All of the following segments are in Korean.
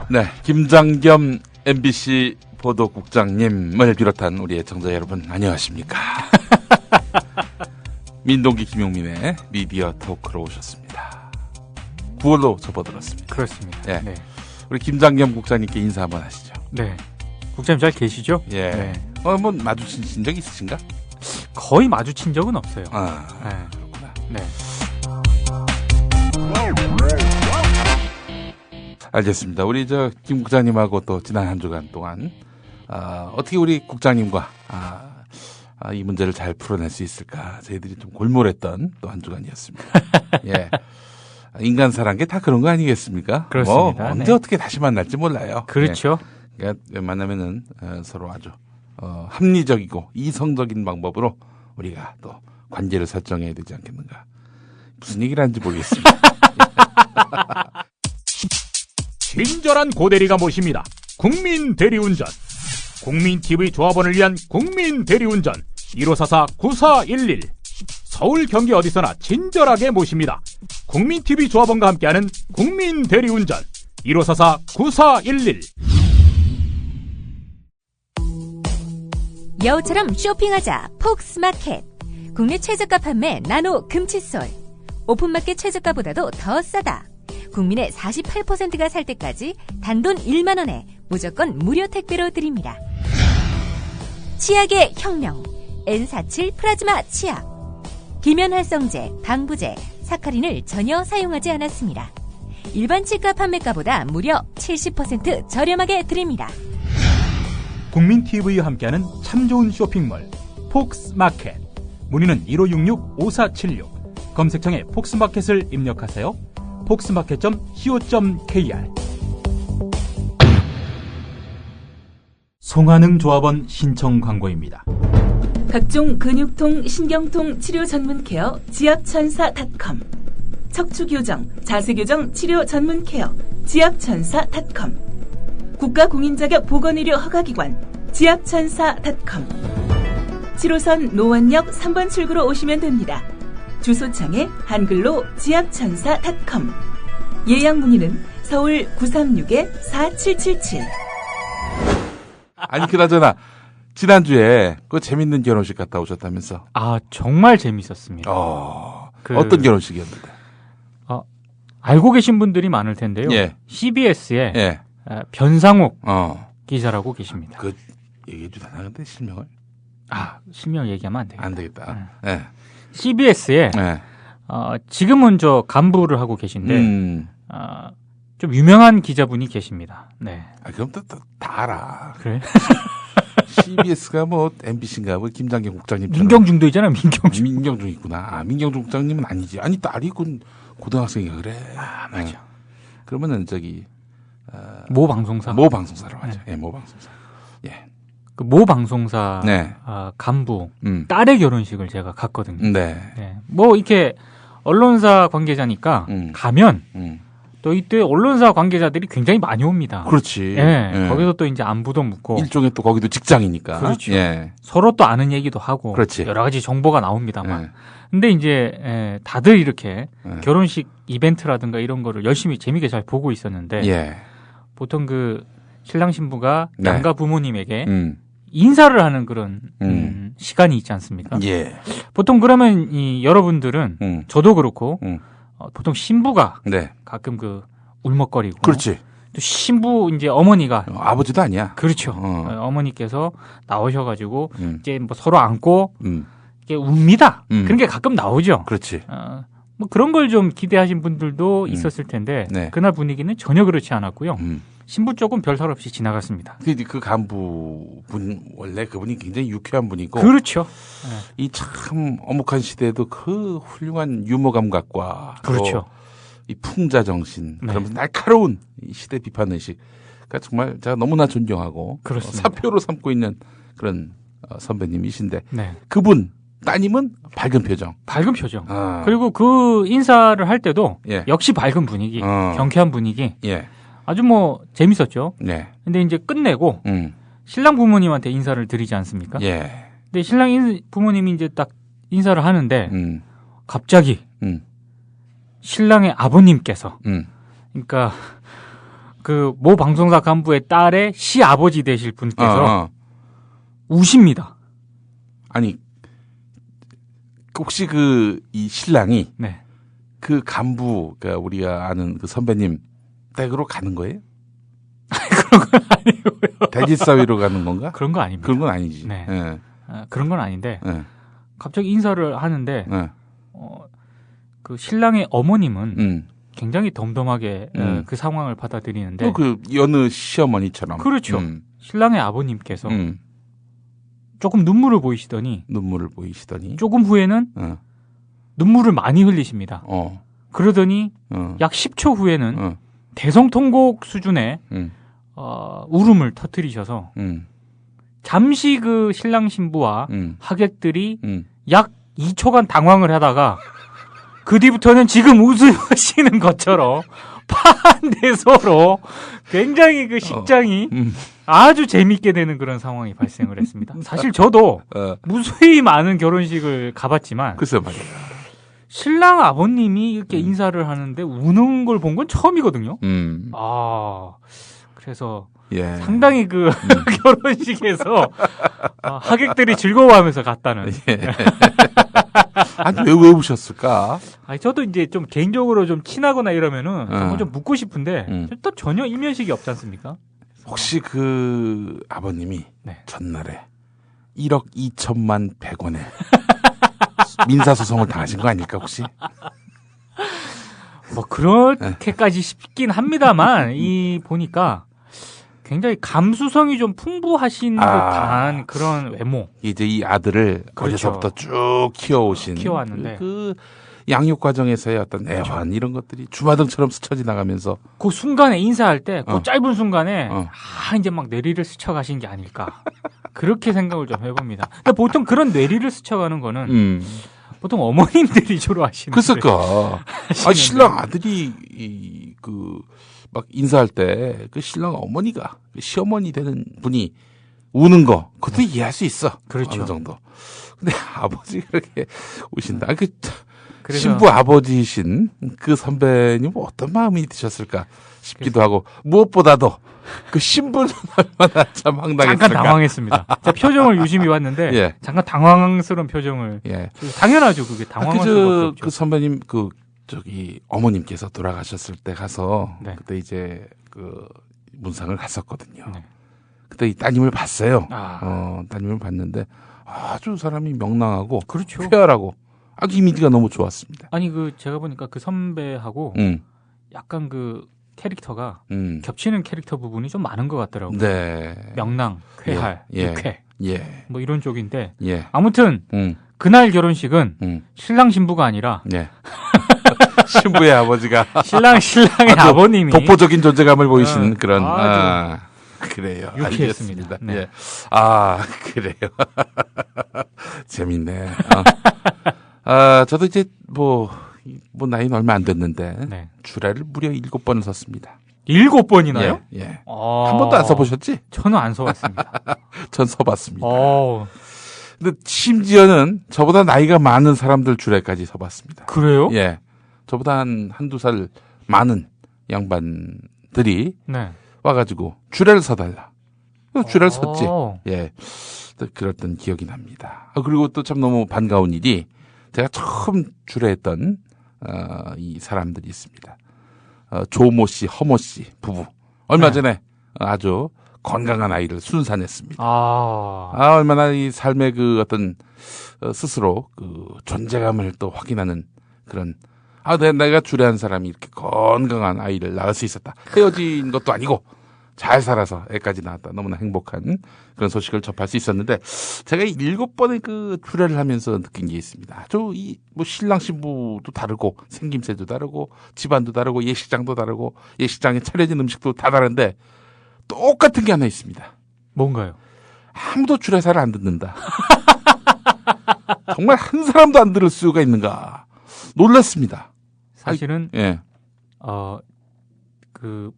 네, 김장겸 MBC 보도국장님을 비롯한 우리 애청자 여러분 안녕하십니까? 민동기 김용민의 미디어 토크로 오셨습니다. 9월로 접어들었습니다. 그렇습니다. 예. 네. 우리 김장겸 국장님께 인사 한번 하시죠. 네. 국장님 잘 계시죠? 예. 네. 한번 마주친 적 있으신가? 거의 마주친 적은 없어요. 아, 네. 그렇구나. 네. 알겠습니다. 우리 김 국장님하고 또 지난 한 주간 동안 어떻게 우리 국장님과 이 문제를 잘 풀어낼 수 있을까 저희들이 좀 골몰했던 또 한 주간이었습니다. 예, 인간사란 게 다 그런 거 아니겠습니까? 그렇습니다. 뭐 언제 네. 어떻게 다시 만날지 몰라요. 그렇죠. 예, 그러니까 만나면은 서로 아주 합리적이고 이성적인 방법으로 우리가 또 관계를 설정해야 되지 않겠는가. 무슨 얘기를 하는지 모르겠습니다. 친절한 고대리가 모십니다. 국민 대리운전. 국민TV 조합원을 위한 국민 대리운전 1544-9411. 서울 경기 어디서나 친절하게 모십니다. 국민TV 조합원과 함께하는 국민 대리운전 1544-9411. 여우처럼 쇼핑하자 폭스마켓. 국내 최저가 판매 나노 금칫솔. 오픈마켓 최저가보다도 더 싸다. 국민의 48%가 살 때까지 단돈 1만 원에 무조건 무료 택배로 드립니다. 치약의 혁명 N47 플라즈마 치약. 기면활성제, 방부제, 사카린을 전혀 사용하지 않았습니다. 일반 치과 판매가보다 무려 70% 저렴하게 드립니다. 국민TV와 함께하는 참 좋은 쇼핑몰 폭스마켓. 문의는 1566-5476. 검색창에 폭스마켓을 입력하세요. 폭스마켓.co.kr. 송하능 조합원 신청 광고입니다. 각종 근육통, 신경통 치료 전문 케어 지압천사.com. 척추교정, 자세교정 치료 전문 케어 지압천사.com. 국가공인자격 보건의료 허가기관 지압천사.com. 7호선 노원역 3번 출구로 오시면 됩니다. 주소창에 한글로 지압천사.com. 예약 문의는 서울 936-4777. 아니 그나저나 지난주에 그 재밌는 결혼식 갔다 오셨다면서? 정말 재밌었습니다. 어떤 결혼식이었는데? 알고 계신 분들이 많을 텐데요. 예. CBS에 예. 변상욱 기자라고 계십니다. 그 얘기해 주나 근데 실명을? 실명 얘기하면 안 되겠다. 안 되겠다. 예. CBS에 예. 지금은 저 간부를 하고 계신데 좀 유명한 기자분이 계십니다. 네. 그럼 또 다 알아. 그래? CBS가 뭐 MBC인가 뭐 김장겸 국장님처럼. 민경중도 있잖아. 민경중. 민경중 있구나. 민경중 국장님은 아니지. 아니 딸이 고등학생이가 그래. 맞아. 그러면은 모 방송사. 모 방송사로 하죠. 네. 예, 모 방송사. 예. 그 모 방송사 네. 간부 딸의 결혼식을 제가 갔거든요. 네. 네. 뭐 이렇게 언론사 관계자니까 가면 또 이때 언론사 관계자들이 굉장히 많이 옵니다. 그렇지. 예. 예. 거기서 또 이제 안부도 묻고 일종의 또 거기도 직장이니까. 그렇죠. 예. 서로 또 아는 얘기도 하고 그렇지. 여러 가지 정보가 나옵니다만. 예. 근데 이제 다들 이렇게 결혼식 이벤트라든가 이런 거를 열심히 재미있게 잘 보고 있었는데 예. 보통 그 신랑 신부가 네. 양가 부모님에게 인사를 하는 그런 시간이 있지 않습니까? 예. 보통 그러면 여러분들은 저도 그렇고 보통 신부가 네. 가끔 그 울먹거리고 그렇지. 또 신부 이제 어머니가 아버지도 아니야. 그렇죠. 어머니께서 나오셔가지고 이제 뭐 서로 안고 이게 웁니다. 그런 게 가끔 나오죠. 그렇지. 뭐 그런 걸 좀 기대하신 분들도 있었을 텐데 네. 그날 분위기는 전혀 그렇지 않았고요. 신부 쪽은 별탈 없이 지나갔습니다. 그 간부분 원래 그분이 굉장히 유쾌한 분이고. 그렇죠. 이 참 어묵한 시대에도 그 훌륭한 유머 감각과 그렇죠. 이 풍자 정신, 네. 그러면서 날카로운 이 시대 비판 의식, 그러니까 정말 제가 너무나 존경하고 그렇습니다. 사표로 삼고 있는 그런 선배님이신데 네. 그분 따님은 밝은 표정. 밝은 표정. 그리고 그 인사를 할 때도 예. 역시 밝은 분위기, 경쾌한 분위기. 예. 아주 뭐 재밌었죠. 네. 근데 이제 끝내고 신랑 부모님한테 인사를 드리지 않습니까? 예. 근데 신랑 부모님이 이제 딱 인사를 하는데 갑자기 신랑의 아버님께서 그러니까 그 모 방송사 간부의 딸의 시아버지 되실 분께서 우십니다. 아니 혹시 그 이 신랑이 네. 그 간부, 그러니까 우리가 아는 그 선배님 댁으로 가는 거예요? 그런 건 아니고요. 대지사위로 가는 건가? 그런 거 아닙니다. 그런 건 아니지. 네. 예. 그런 건 아닌데 예. 갑자기 인사를 하는데 예. 그 신랑의 어머님은 굉장히 덤덤하게 그 상황을 받아들이는데 또 그 여느 시어머니처럼. 그렇죠. 신랑의 아버님께서 조금 눈물을 보이시더니 눈물을 보이시더니 조금 후에는 눈물을 많이 흘리십니다. 그러더니 약 10초 후에는 대성통곡 수준의 울음을 터뜨리셔서 잠시 그 신랑 신부와 하객들이 약 2초간 당황을 하다가 그 뒤부터는 지금 웃으시는 것처럼 파한데 서로 굉장히 그 식장이 아주 재밌게 되는 그런 상황이 발생을 했습니다. 사실 저도 무수히 많은 결혼식을 가봤지만 글쎄 말이야. 신랑 아버님이 이렇게 인사를 하는데 우는 걸 본 건 처음이거든요. 그래서 예. 상당히 그 결혼식에서 하객들이 즐거워하면서 갔다는. 예. 아니 왜 우셨을까? 아니 저도 이제 좀 개인적으로 좀 친하거나 이러면은 정말 좀 묻고 싶은데 또 전혀 이면식이 없지 않습니까? 혹시 그 아버님이 네. 전날에 1억 2천만 100원에 민사소송을 당하신 거 아닐까 혹시? 뭐 그렇게까지 싶긴 합니다만 이 보니까 굉장히 감수성이 좀 풍부하신 듯한 그런 외모. 이제 이 아들을 그렇죠. 어려서부터 쭉 키워왔는데 그 양육 과정에서의 어떤 애환 이런 것들이 주마등처럼 스쳐 지나가면서 그 순간에 인사할 때 그 짧은 순간에 이제 막 뇌리를 스쳐가신 게 아닐까 그렇게 생각을 좀 해봅니다. 근데 보통 그런 뇌리를 스쳐가는 거는 보통 어머님들이 주로 하시는. 그랬을까? 신랑 아들이 막 인사할 때 그 신랑 어머니가 시어머니 되는 분이 우는 거 그것도 이해할 수 있어. 그렇죠. 어느 정도. 근데 아버지가 이렇게 우신다. 그래서 신부 아버지이신 그 선배님은 어떤 마음이 드셨을까 싶기도 하고 무엇보다도 그 신부는 얼마나 참 황당했을까. 잠깐 당황했습니다. 제가 표정을 유심히 봤는데 예. 잠깐 당황스러운 표정을. 예. 당연하죠. 그게 당황할 수밖에 없죠. 그 선배님 어머님께서 돌아가셨을 때 가서 네. 그때 이제 그 문상을 갔었거든요. 네. 그때 이 따님을 봤어요. 아. 따님을 봤는데 아주 사람이 명랑하고 그렇죠. 쾌활하고 아주 이미지가 너무 좋았습니다. 아니 제가 보니까 그 선배하고 약간 그 캐릭터가 겹치는 캐릭터 부분이 좀 많은 것 같더라고요. 네. 명랑, 쾌활, 예. 유쾌 예. 뭐 이런 쪽인데 예. 아무튼 그날 결혼식은 신랑 신부가 아니라 예. 신부의 아버지가 신랑의 아버님이 독보적인 존재감을 보이신 그런 그래요. 유쾌했습니다. 알겠습니다. 네. 예. 그래요. 재밌네. 저도 이제 뭐 나이는 얼마 안 됐는데 네. 주례를 무려 7번을 섰습니다. 7번이나요? 예. 한 번도 안 써보셨지? 저는 안 써봤습니다. 전 서봤습니다. 어. 근데 심지어는 저보다 나이가 많은 사람들 주례까지 서봤습니다. 그래요? 예. 저보다 한두 살 많은 양반들이 네. 와가지고 주례를 서달라. 그래서 주례를 섰지. 어. 예. 또 그랬던 기억이 납니다. 그리고 또 참 너무 반가운 일이 제가 처음 주례했던 이 사람들이 있습니다. 조모 씨, 허모 씨 부부. 얼마 전에 아주 건강한 아이를 순산했습니다. 얼마나 이 삶의 그 어떤 스스로 그 존재감을 또 확인하는 그런 내가 주례한 사람이 이렇게 건강한 아이를 낳을 수 있었다. 헤어진 것도 아니고 잘 살아서 애까지 낳았다. 너무나 행복한 그런 소식을 접할 수 있었는데 제가 7번의 그 주례를 하면서 느낀 게 있습니다. 뭐 신랑 신부도 다르고 생김새도 다르고 집안도 다르고 예식장도 다르고 예식장에 차려진 음식도 다 다른데 똑같은 게 하나 있습니다. 뭔가요? 아무도 주례사를 안 듣는다. 정말 한 사람도 안 들을 수가 있는가. 놀랐습니다. 사실은 예.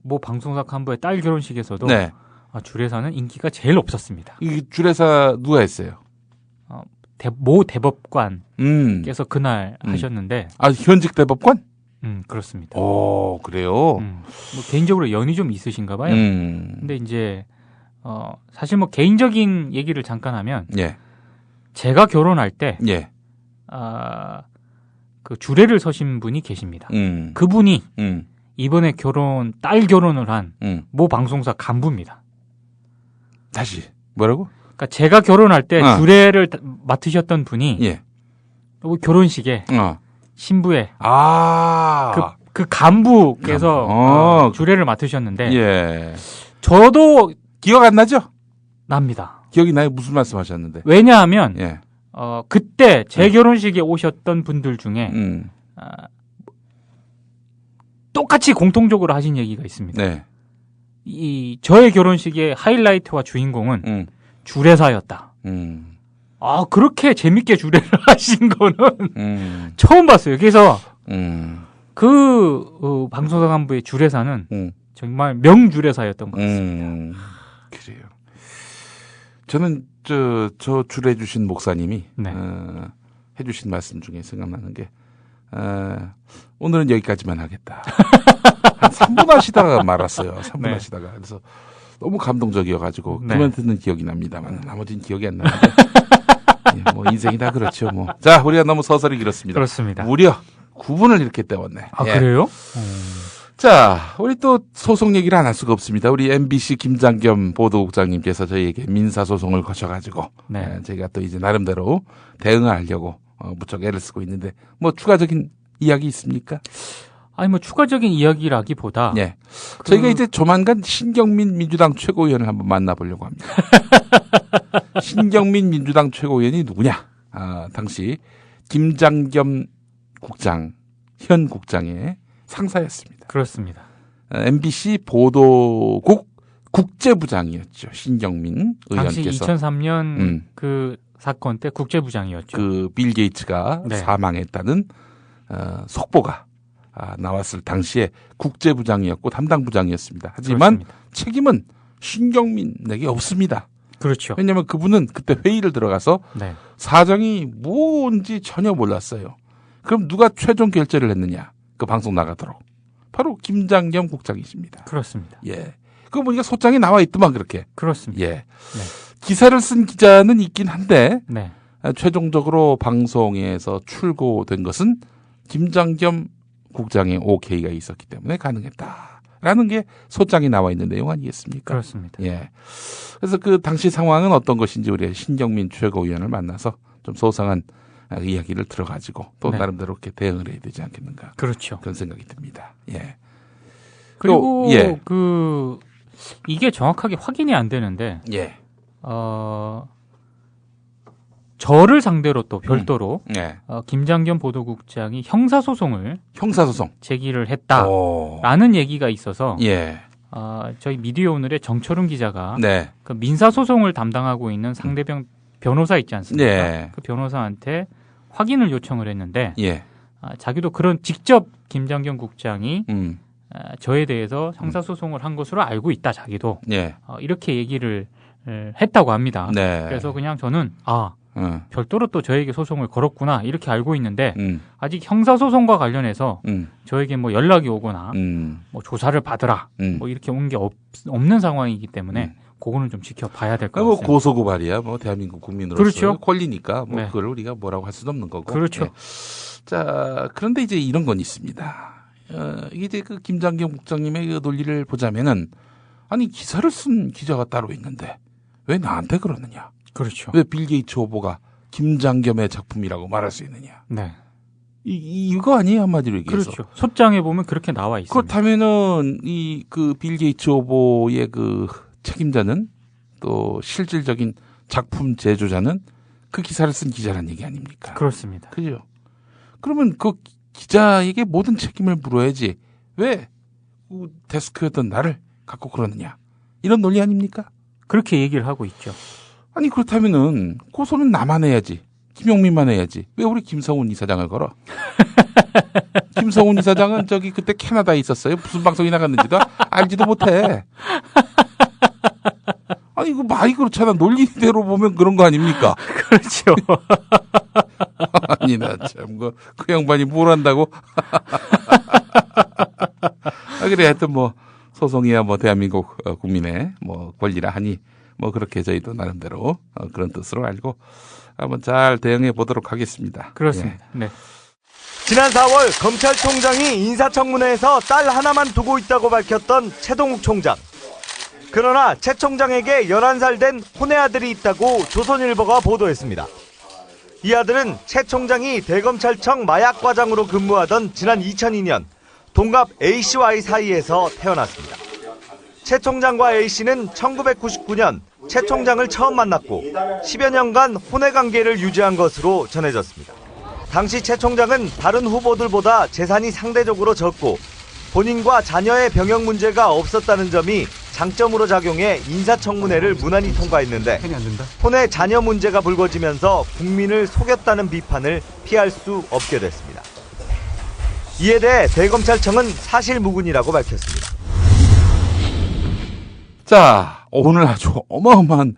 모 방송사 간부의 딸 결혼식에서도 네. 주례사는 인기가 제일 없었습니다. 이 주례사 누가 했어요? 모 대법관께서 그날 하셨는데 현직 대법관? 그렇습니다. 오, 그래요? 뭐 개인적으로 연이 좀 있으신가 봐요. 근데 이제 사실 뭐 개인적인 얘기를 잠깐 하면 예. 제가 결혼할 때 예. 그 주례를 서신 분이 계십니다. 그분이 이번에 딸 결혼을 한 모 방송사 간부입니다. 다시 뭐라고? 그러니까 제가 결혼할 때 주례를 맡으셨던 분이 예. 결혼식에 신부의 그 간부께서 간부. 주례를 맡으셨는데 예. 저도 기억 안 나죠? 납니다. 기억이 나요? 무슨 말씀하셨는데? 왜냐하면 예. 그때 제 결혼식에 오셨던 분들 중에 똑같이 공통적으로 하신 얘기가 있습니다. 네. 저의 결혼식의 하이라이트와 주인공은 주례사였다. 그렇게 재밌게 주례를 하신 거는 처음 봤어요. 그래서 그 방송사 간부의 주례사는 정말 명주례사였던 것 같습니다. 그래요. 저는 저 주례 주신 목사님이 네. 해주신 말씀 중에 생각나는 게 오늘은 여기까지만 하겠다. 한 3분 하시다가 말았어요. 3분 네. 하시다가. 그래서 너무 감동적이어가지고 네. 그 멘트는 기억이 납니다만 나머지는 기억이 안 나는데 예, 뭐 인생이 다 그렇죠. 뭐. 자, 우리가 너무 서설이 길었습니다. 그렇습니다. 무려 9분을 이렇게 때웠네. 예. 그래요? 자, 우리 또 소송 얘기를 안 할 수가 없습니다. 우리 MBC 김장겸 보도국장님께서 저희에게 민사소송을 거셔가지고 네. 저희가 또 이제 나름대로 대응을 하려고 무척 애를 쓰고 있는데 뭐 추가적인 이야기 있습니까? 아니 뭐 추가적인 이야기라기보다 예. 저희가 이제 조만간 신경민 민주당 최고위원을 한번 만나보려고 합니다. 신경민 민주당 최고위원이 누구냐? 당시 김장겸 국장, 현 국장의 상사였습니다. 그렇습니다. MBC 보도국 국제부장이었죠. 신경민 당시 의원께서. 2003년 그 사건 때 국제부장이었죠. 그 빌 게이츠가 네. 사망했다는 속보가 나왔을 당시에 국제부장이었고 담당부장이었습니다. 하지만 그렇습니다. 책임은 신경민에게 없습니다. 그렇죠. 왜냐하면 그분은 그때 회의를 들어가서 네. 사정이 뭔지 전혀 몰랐어요. 그럼 누가 최종 결재를 했느냐? 그 방송 나가도록. 바로 김장겸 국장이십니다. 그렇습니다. 예. 그거 보니까 소장에 나와 있더만 그렇게. 그렇습니다. 예. 네. 기사를 쓴 기자는 있긴 한데 네. 최종적으로 방송에서 출고된 것은 김장겸 국장의 OK가 있었기 때문에 가능했다라는 게 소장에 나와 있는 내용 아니겠습니까? 그렇습니다. 예. 그래서 그 당시 상황은 어떤 것인지 우리 신경민 최고위원을 만나서 좀 소상한 이야기를 들어가지고 또 네. 나름대로 이렇게 대응을 해야 되지 않겠는가 그렇죠. 그런 생각이 듭니다. 예. 그리고 또, 예. 이게 정확하게 확인이 안 되는데 예. 저를 상대로 또 별도로 예. 김장겸 보도국장이 형사소송을 형사소송 제기를 했다라는 얘기가 있어서 예. 저희 미디어 오늘의 정철훈 기자가 네. 그 민사소송을 담당하고 있는 상대방 변호사 있지 않습니까? 네. 그 변호사한테 확인을 요청을 했는데 예. 자기도 그런 직접 김장겸 국장이 음. 저에 대해서 형사소송을 한 것으로 알고 있다 자기도 예. 이렇게 얘기를 했다고 합니다. 네. 그래서 그냥 저는 응. 별도로 또 저에게 소송을 걸었구나 이렇게 알고 있는데 음. 아직 형사소송과 관련해서 저에게 뭐 연락이 오거나 뭐 조사를 받으라 뭐 이렇게 온 게 없는 상황이기 때문에 그거는 좀 지켜봐야 될 것 뭐 같습니다. 고소고발이야. 뭐 대한민국 국민으로서 그렇죠. 권리니까 뭐 네. 그걸 우리가 뭐라고 할 수는 없는 거고. 그렇죠. 예. 자, 그런데 이제 이런 건 있습니다. 이게 이제 그 김장겸 국장님의 그 논리를 보자면은 아니 기사를 쓴 기자가 따로 있는데 왜 나한테 그러느냐? 그렇죠. 왜 빌 게이츠 오보가 김장겸의 작품이라고 말할 수 있느냐? 네. 이거 아니에요 한마디로 얘기해서. 그렇죠. 소장에 보면 그렇게 나와 있습니다. 그렇다면은 이 그 빌 게이츠 오보의 그 책임자는 또 실질적인 작품 제조자는 그 기사를 쓴 기자란 얘기 아닙니까? 그렇습니다. 그죠? 그러면 그 기자에게 모든 책임을 물어야지 왜 데스크였던 나를 갖고 그러느냐? 이런 논리 아닙니까? 그렇게 얘기를 하고 있죠. 아니 그렇다면은 고소는 나만 해야지. 김용민만 해야지. 왜 우리 김성훈 이사장을 걸어? 김성훈 이사장은 저기 그때 캐나다에 있었어요. 무슨 방송이 나갔는지도 알지도 못해. 아니, 이거 말이 그렇잖아. 논리대로 보면 그런 거 아닙니까? 그렇죠. 아니, 나 참, 그 양반이 뭘 한다고? 그래, 하여튼 소송이야 대한민국 국민의 권리라 하니, 그렇게 저희도 나름대로 그런 뜻으로 알고 한번 잘 대응해 보도록 하겠습니다. 그렇습니다. 예. 네. 지난 4월 검찰총장이 인사청문회에서 딸 하나만 두고 있다고 밝혔던 최동욱 총장. 그러나 최 총장에게 11살 된 혼외 아들이 있다고 조선일보가 보도했습니다. 이 아들은 최 총장이 대검찰청 마약과장으로 근무하던 지난 2002년 동갑 A씨와의 사이에서 태어났습니다. 최 총장과 A씨는 1999년 최 총장을 처음 만났고 10여 년간 혼외 관계를 유지한 것으로 전해졌습니다. 당시 최 총장은 다른 후보들보다 재산이 상대적으로 적고 본인과 자녀의 병역 문제가 없었다는 점이 장점으로 작용해 인사청문회를 무난히 통과했는데 혼외 자녀 문제가 불거지면서 국민을 속였다는 비판을 피할 수 없게 됐습니다. 이에 대해 대검찰청은 사실무근이라고 밝혔습니다. 자, 오늘 아주 어마어마한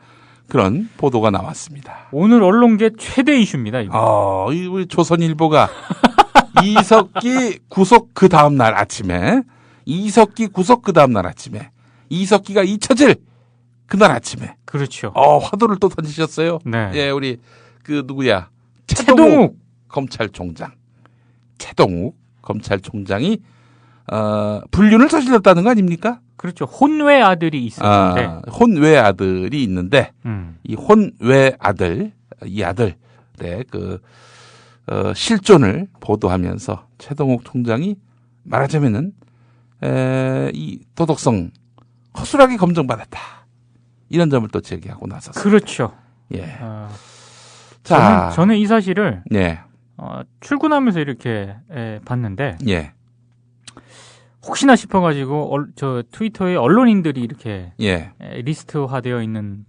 그런 보도가 나왔습니다. 오늘 언론계 최대 이슈입니다. 이거. 우리 조선일보가 이석기 구속 그 다음날 아침에 이석기가 잊혀질 그날 아침에 그렇죠. 화두를 또 던지셨어요. 네. 예, 우리 누구야? 최동욱 검찰총장. 최동욱 검찰총장이 불륜을 저질렀다는 거 아닙니까? 그렇죠. 혼외 아들이 있었는데. 혼외 아들이 있는데 이 혼외 아들, 이 아들의 실존을 보도하면서 최동욱 총장이 말하자면은 이 도덕성 허술하게 검증받았다. 이런 점을 또 제기하고 나섰어요. 그렇죠. 예. 자, 저는 이 사실을 예. 출근하면서 이렇게 봤는데 예. 혹시나 싶어가지고 저 트위터에 언론인들이 이렇게 예. 리스트화되어 있는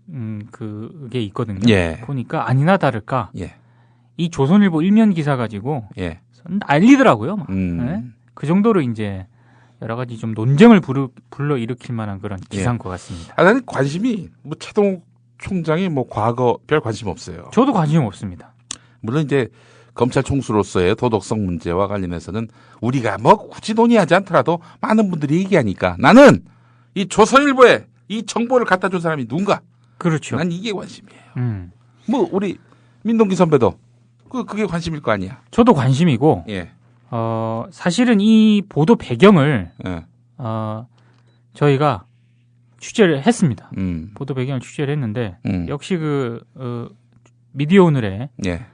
그게 있거든요. 예. 보니까 아니나 다를까 예. 이 조선일보 일면 기사 가지고 예. 난리더라고요. 막. 네? 그 정도로 이제 여러 가지 좀 논쟁을 불러 일으킬 만한 그런 기사인 것 같습니다. 나는 관심이 최동욱 총장이 과거 별 관심 없어요. 저도 관심 없습니다. 물론 이제 검찰 총수로서의 도덕성 문제와 관련해서는 우리가 굳이 논의하지 않더라도 많은 분들이 얘기하니까 나는 이 조선일보에 이 정보를 갖다 준 사람이 누군가. 그렇죠. 난 이게 관심이에요. 우리 민동기 선배도 그게 관심일 거 아니야. 저도 관심이고. 예. 사실은 이 보도 배경을 예. 저희가 취재를 했습니다. 보도 배경을 취재를 했는데 역시 미디어 오늘의 예.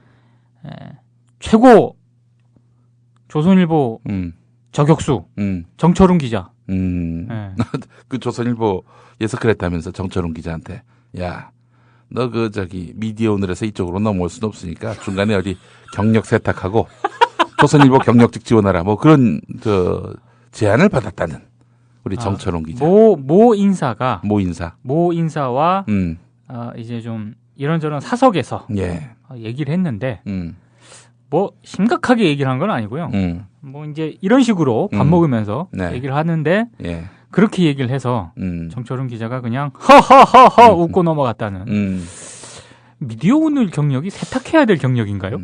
최고 조선일보 저격수 정철웅 기자. 네. 그 조선일보에서 그랬다면서 정철웅 기자한테 야, 너 미디어 오늘에서 이쪽으로 넘어올 수는 없으니까 중간에 어디 경력 세탁하고 조선일보 경력직 지원하라 그런 제안을 받았다는 우리 정철웅 기자. 모 인사와 이제 좀 이런저런 사석에서 예. 얘기를 했는데 심각하게 얘기를 한 건 아니고요. 이제 이런 식으로 밥 먹으면서 네. 얘기를 하는데 예. 그렇게 얘기를 해서 정철웅 기자가 그냥 허허허허 웃고 넘어갔다는. 미디어 오늘 경력이 세탁해야 될 경력인가요?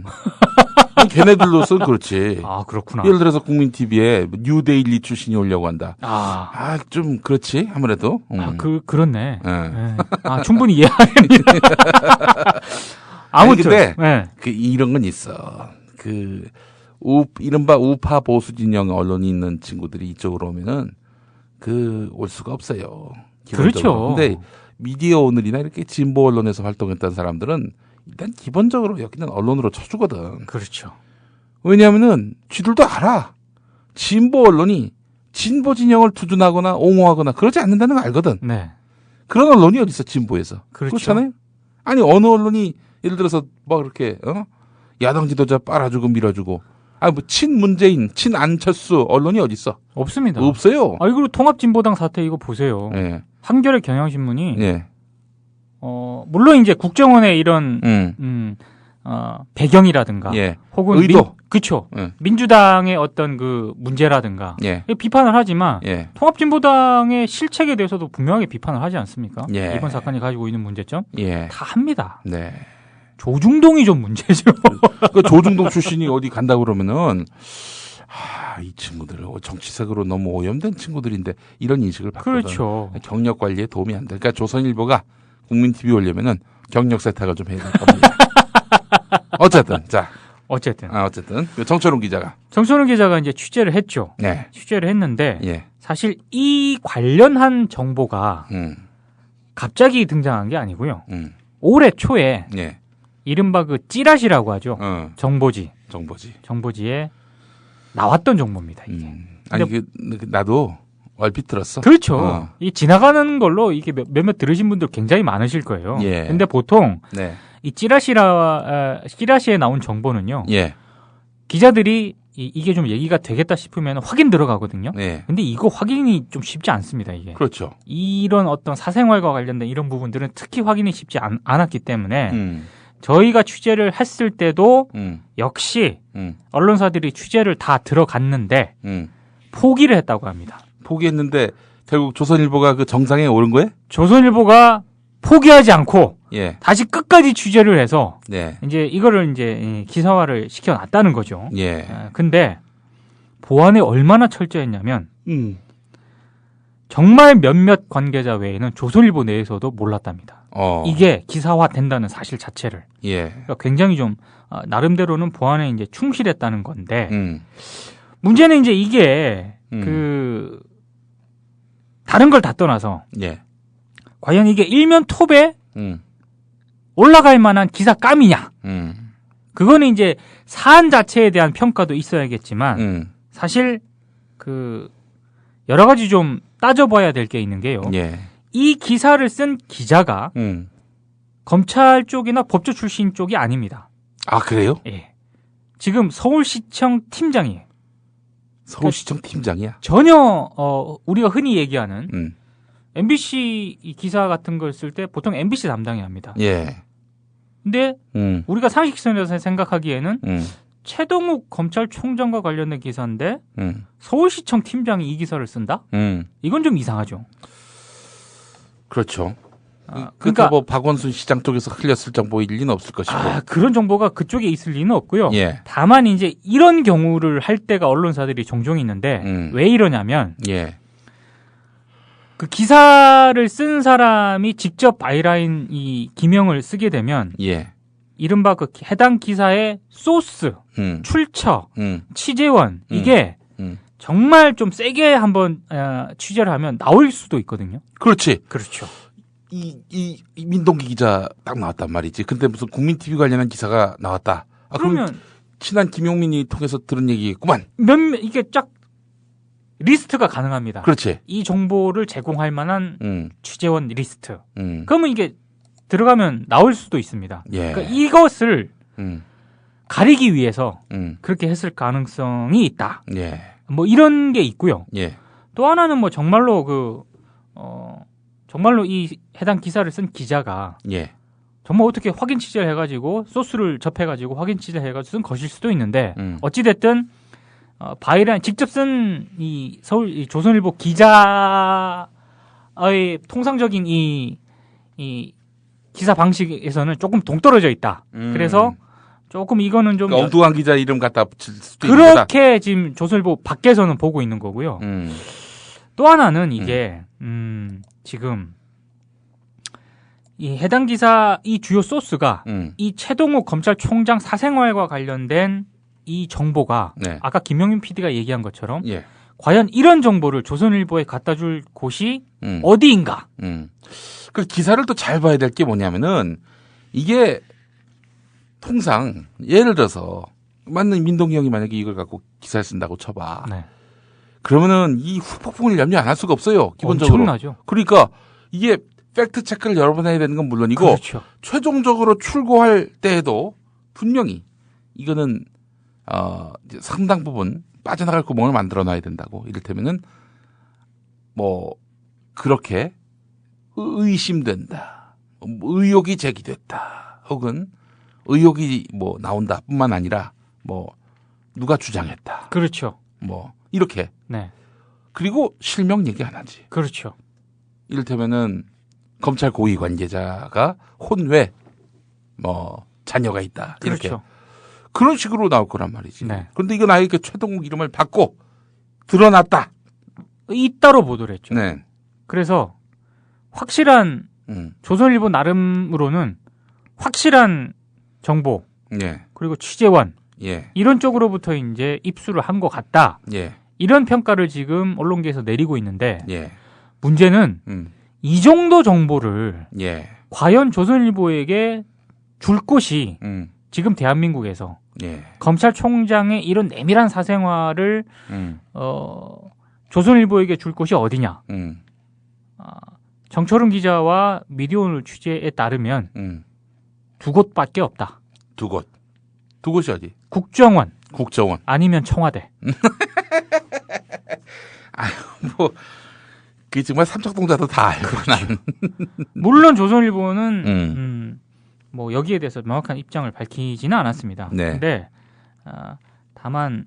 걔네들로서는 그렇지. 그렇구나. 예를 들어서 국민TV에 뉴데일리 출신이 오려고 한다. 좀 그렇지 아무래도. 그렇네. 네. 충분히 이해합니다. 아무튼. 근데 네. 이런 건 있어. 이른바 우파 보수 진영 언론이 있는 친구들이 이쪽으로 오면은 올 수가 없어요. 기본적으로. 그렇죠. 근데 미디어 오늘이나 이렇게 진보 언론에서 활동했던 사람들은 일단 기본적으로 여기는 언론으로 쳐주거든. 그렇죠. 왜냐하면은 쥐들도 알아. 진보 언론이 진보 진영을 투준하거나 옹호하거나 그러지 않는다는 걸 알거든. 네. 그런 언론이 어디 있어 진보에서. 그렇죠. 그렇잖아요. 아니 어느 언론이 예를 들어서 그렇게 야당 지도자 빨아주고 밀어주고 친문재인, 친안철수 언론이 어디 있어? 없습니다. 없어요. 그리고 통합진보당 사태 이거 보세요. 네. 한겨레 경향신문이 네. 물론 이제 국정원의 이런 배경이라든가 예. 혹은 의도. 그렇죠. 예. 민주당의 어떤 그 문제라든가 예. 비판을 하지만 예. 통합진보당의 실책에 대해서도 분명하게 비판을 하지 않습니까? 예. 이번 사건이 가지고 있는 문제점 예. 다 합니다. 네. 조중동이 좀 문제죠. 그 조중동 출신이 어디 간다 그러면은 이 친구들 정치색으로 너무 오염된 친구들인데 이런 인식을 받거든. 그렇죠. 경력 관리에 도움이 안 돼. 그러니까 조선일보가 국민 TV 오려면은 경력 세탁을 좀 해야 될 겁니다. 어쨌든 어쨌든 정철웅 기자가 이제 취재를 했죠. 네. 취재를 했는데 예. 사실 이 관련한 정보가 갑자기 등장한 게 아니고요. 올해 초에 예. 이른바 그 찌라시라고 하죠. 정보지에 나왔던 정보입니다. 이게. 아니 나도 얼핏 들었어. 그렇죠. 이 지나가는 걸로 이게 몇몇 들으신 분들 굉장히 많으실 거예요. 예. 근데 보통 네. 이 찌라시에 나온 정보는요. 예. 기자들이 이게 좀 얘기가 되겠다 싶으면 확인 들어가거든요. 예. 근데 이거 확인이 좀 쉽지 않습니다. 이게. 그렇죠. 이런 어떤 사생활과 관련된 이런 부분들은 특히 확인이 쉽지 않았기 때문에 저희가 취재를 했을 때도 역시 언론사들이 취재를 다 들어갔는데 포기를 했다고 합니다. 포기했는데 결국 조선일보가 그 정상에 오른 거예요? 조선일보가 포기하지 않고 예. 다시 끝까지 취재를 해서 네. 이제 이거를 이제 기사화를 시켜놨다는 거죠. 예. 근데 보안에 얼마나 철저했냐면 정말 몇몇 관계자 외에는 조선일보 내에서도 몰랐답니다. 이게 기사화 된다는 사실 자체를. 예. 그러니까 굉장히 좀 나름대로는 보안에 이제 충실했다는 건데 문제는 이제 이게 그 다른 걸 다 떠나서 예. 과연 이게 일면 톱에 올라갈 만한 기사감이냐? 그거는 이제 사안 자체에 대한 평가도 있어야겠지만 사실 그 여러 가지 좀 따져봐야 될 게 있는 게요. 예. 이 기사를 쓴 기자가 검찰 쪽이나 법조 출신 쪽이 아닙니다. 아 그래요? 예. 지금 서울시청 팀장이에요. 서울시청 팀장이야? 전혀 우리가 흔히 얘기하는 MBC 기사 같은 걸 쓸 때 보통 MBC 담당이 합니다. 예. 근데 우리가 상식선에서 생각하기에는 최동욱 검찰총장과 관련된 기사인데 서울시청 팀장이 이 기사를 쓴다? 이건 좀 이상하죠. 그렇죠. 그러니까 뭐 박원순 시장 쪽에서 흘렸을 정보일 리는 없을 것이고. 그런 정보가 그쪽에 있을 리는 없고요. 예. 다만 이제 이런 경우를 할 때가 언론사들이 종종 있는데 왜 이러냐면 예. 그 기사를 쓴 사람이 직접 바이라인 이 기명을 쓰게 되면 예. 이른바 그 해당 기사의 소스, 출처, 취재원 이게 정말 좀 세게 한번 취재를 하면 나올 수도 있거든요. 그렇지. 그렇죠. 이 민동기 기자 딱 나왔단 말이지. 근데 무슨 국민 TV 관련한 기사가 나왔다. 그러면 친한 김용민이 통해서 들은 얘기겠구만. 이게 쫙 리스트가 가능합니다. 그렇지. 이 정보를 제공할 만한 취재원 리스트. 그러면 이게 들어가면 나올 수도 있습니다. 예. 그러니까 이것을 가리기 위해서 그렇게 했을 가능성이 있다. 예. 뭐 이런 게 있고요. 예. 또 하나는 뭐 정말로 정말로 이 해당 기사를 쓴 기자가 예. 정말 어떻게 확인 취재를 해가지고 소스를 접해가지고 확인 취재를 해가지고 쓴 것일 수도 있는데 어찌됐든 바이라인 직접 쓴 이 이 조선일보 기자의 통상적인 이 기사 방식에서는 조금 동떨어져 있다. 그래서 조금 이거는 좀 그러니까 엉뚱한 기자 이름 갖다 붙일 수도 있는 거다. 그렇게 지금 조선일보 밖에서는 보고 있는 거고요. 또 하나는 이게 지금 이 해당 기사 이 주요 소스가 이 최동욱 검찰총장 사생활과 관련된 이 정보가 네. 아까 김용민 PD가 얘기한 것처럼 예. 과연 이런 정보를 조선일보에 갖다 줄 곳이 어디인가? 그 기사를 또 잘 봐야 될 게 뭐냐면은 이게 통상 예를 들어서 맞는 민동기 형이 만약에 이걸 갖고 기사를 쓴다고 쳐봐. 네. 그러면은 이 후폭풍을 염려 안 할 수가 없어요. 기본적으로. 엄청나죠. 그러니까 이게 팩트 체크를 여러 번 해야 되는 건 물론이고 그렇죠. 최종적으로 출고할 때에도 분명히 이거는 이제 상당 부분 빠져나갈 구멍을 만들어 놔야 된다고. 이를테면은 뭐 그렇게 의심된다. 의혹이 제기됐다. 혹은 의혹이 뭐 나온다뿐만 아니라 뭐 누가 주장했다. 그렇죠. 뭐 이렇게. 네. 그리고 실명 얘기 안 하지. 그렇죠. 이를테면은 검찰 고위 관계자가 혼외 뭐 자녀가 있다. 이렇게. 그렇죠. 그런 식으로 나올 거란 말이지. 네. 그런데 이건 아예 그 최동욱 이름을 받고 드러났다. 잇따로 보도를 했죠. 네. 그래서 확실한 조선일보 나름으로는 확실한 정보 예. 그리고 취재원 예. 이런 쪽으로부터 이제 입수를 한 것 같다. 예. 이런 평가를 지금 언론계에서 내리고 있는데 예. 문제는 이 정도 정보를 예. 과연 조선일보에게 줄 곳이 지금 대한민국에서 예. 검찰총장의 이런 내밀한 사생활을 조선일보에게 줄 곳이 어디냐? 정철은 기자와 미디어오늘 취재에 따르면 두 곳밖에 없다. 두 곳. 두 곳이 어디? 국정원. 국정원. 아니면 청와대. 아유, 뭐, 그게 정말 삼척동자도 다 알고 나는. 물론 조선일보는, 뭐, 여기에 대해서 명확한 입장을 밝히지는 않았습니다. 네. 근데, 다만,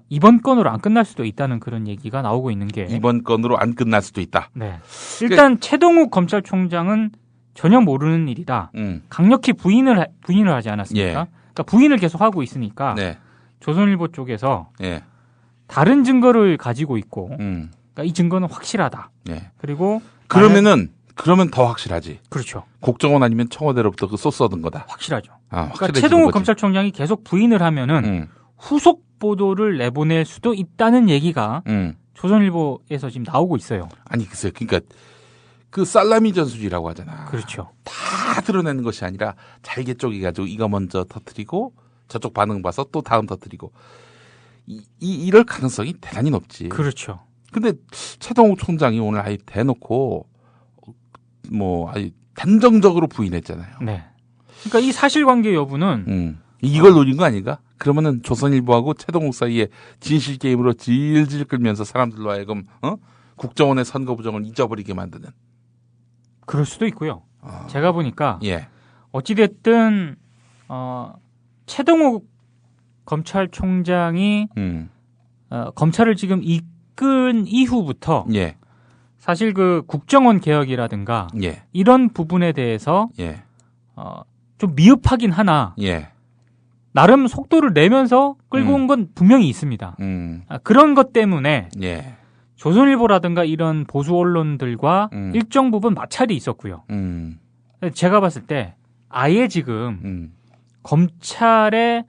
이번 건으로 안 끝날 수도 있다는 그런 얘기가 나오고 있는 게. 이번 건으로 안 끝날 수도 있다. 네. 일단, 최동욱 검찰총장은 전혀 모르는 일이다. 강력히 부인을 하지 않았습니까? 예. 그러니까 부인을 계속 하고 있으니까. 네. 조선일보 쪽에서 예. 다른 증거를 가지고 있고, 그러니까 이 증거는 확실하다. 예. 그리고 그러면 더 확실하지. 그렇죠. 국정원 아니면 청와대로부터 그 소스 얻은 거다. 확실하죠. 그러니까 최동욱 검찰총장이 계속 부인을 하면은 후속 보도를 내보낼 수도 있다는 얘기가 조선일보에서 지금 나오고 있어요. 아니 글쎄요. 그러니까 그 살라미 전술이라고 하잖아. 그렇죠. 다 드러내는 것이 아니라 잘게 쪼개가지고 이거 먼저 터뜨리고 저쪽 반응 봐서 또 다음 터뜨리고 이럴 가능성이 대단히 높지. 그렇죠. 근데 최동욱 총장이 오늘 아예 대놓고 뭐 아예 단정적으로 부인했잖아요. 네. 그러니까 이 사실관계 여부는 이걸 노린 거 아닌가? 그러면은 조선일보하고 최동욱 사이에 진실 게임으로 질질 끌면서 사람들로 하여금 국정원의 선거 부정을 잊어버리게 만드는. 그럴 수도 있고요. 제가 보니까 예. 어찌됐든 최동욱 검찰총장이 검찰을 지금 이끈 이후부터 예. 사실 그 국정원 개혁이라든가 예. 이런 부분에 대해서 예. 좀 미흡하긴 하나 예. 나름 속도를 내면서 끌고 온 건 분명히 있습니다. 그런 것 때문에 예. 조선일보라든가 이런 보수 언론들과 일정 부분 마찰이 있었고요. 제가 봤을 때 아예 지금 검찰의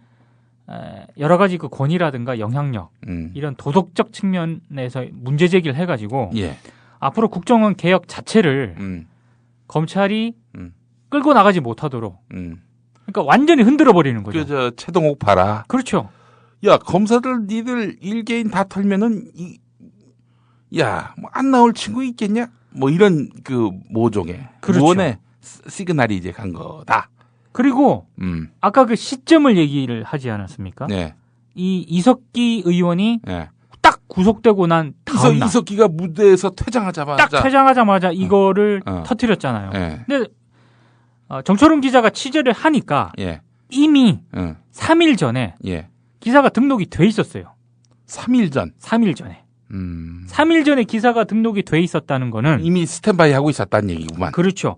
여러 가지 그 권위라든가 영향력 이런 도덕적 측면에서 문제 제기를 해가지고 예. 앞으로 국정원 개혁 자체를 검찰이 끌고 나가지 못하도록 그러니까 완전히 흔들어 버리는 거죠. 그 최동욱 봐라. 그렇죠. 야 검사들 니들 일개인 다 털면은 뭐 안 나올 친구 있겠냐? 뭐 이런 그 모종의 그렇죠. 무언의 시그널이 이제 간 거다. 그리고 아까 그 시점을 얘기를 하지 않았습니까? 네. 이 이석기 의원이 네. 딱 구속되고 난 다음 날 이석기가 무대에서 퇴장하자마자 딱 퇴장하자마자 이거를 터뜨렸잖아요. 네. 근데 정철웅 기자가 취재를 하니까 예. 이미 3일 전에 예. 기사가 등록이 돼 있었어요. 3일 전. 3일 전에. 3일 전에 기사가 등록이 돼 있었다는 거는 이미 스탠바이 하고 있었다는 얘기구만. 그렇죠.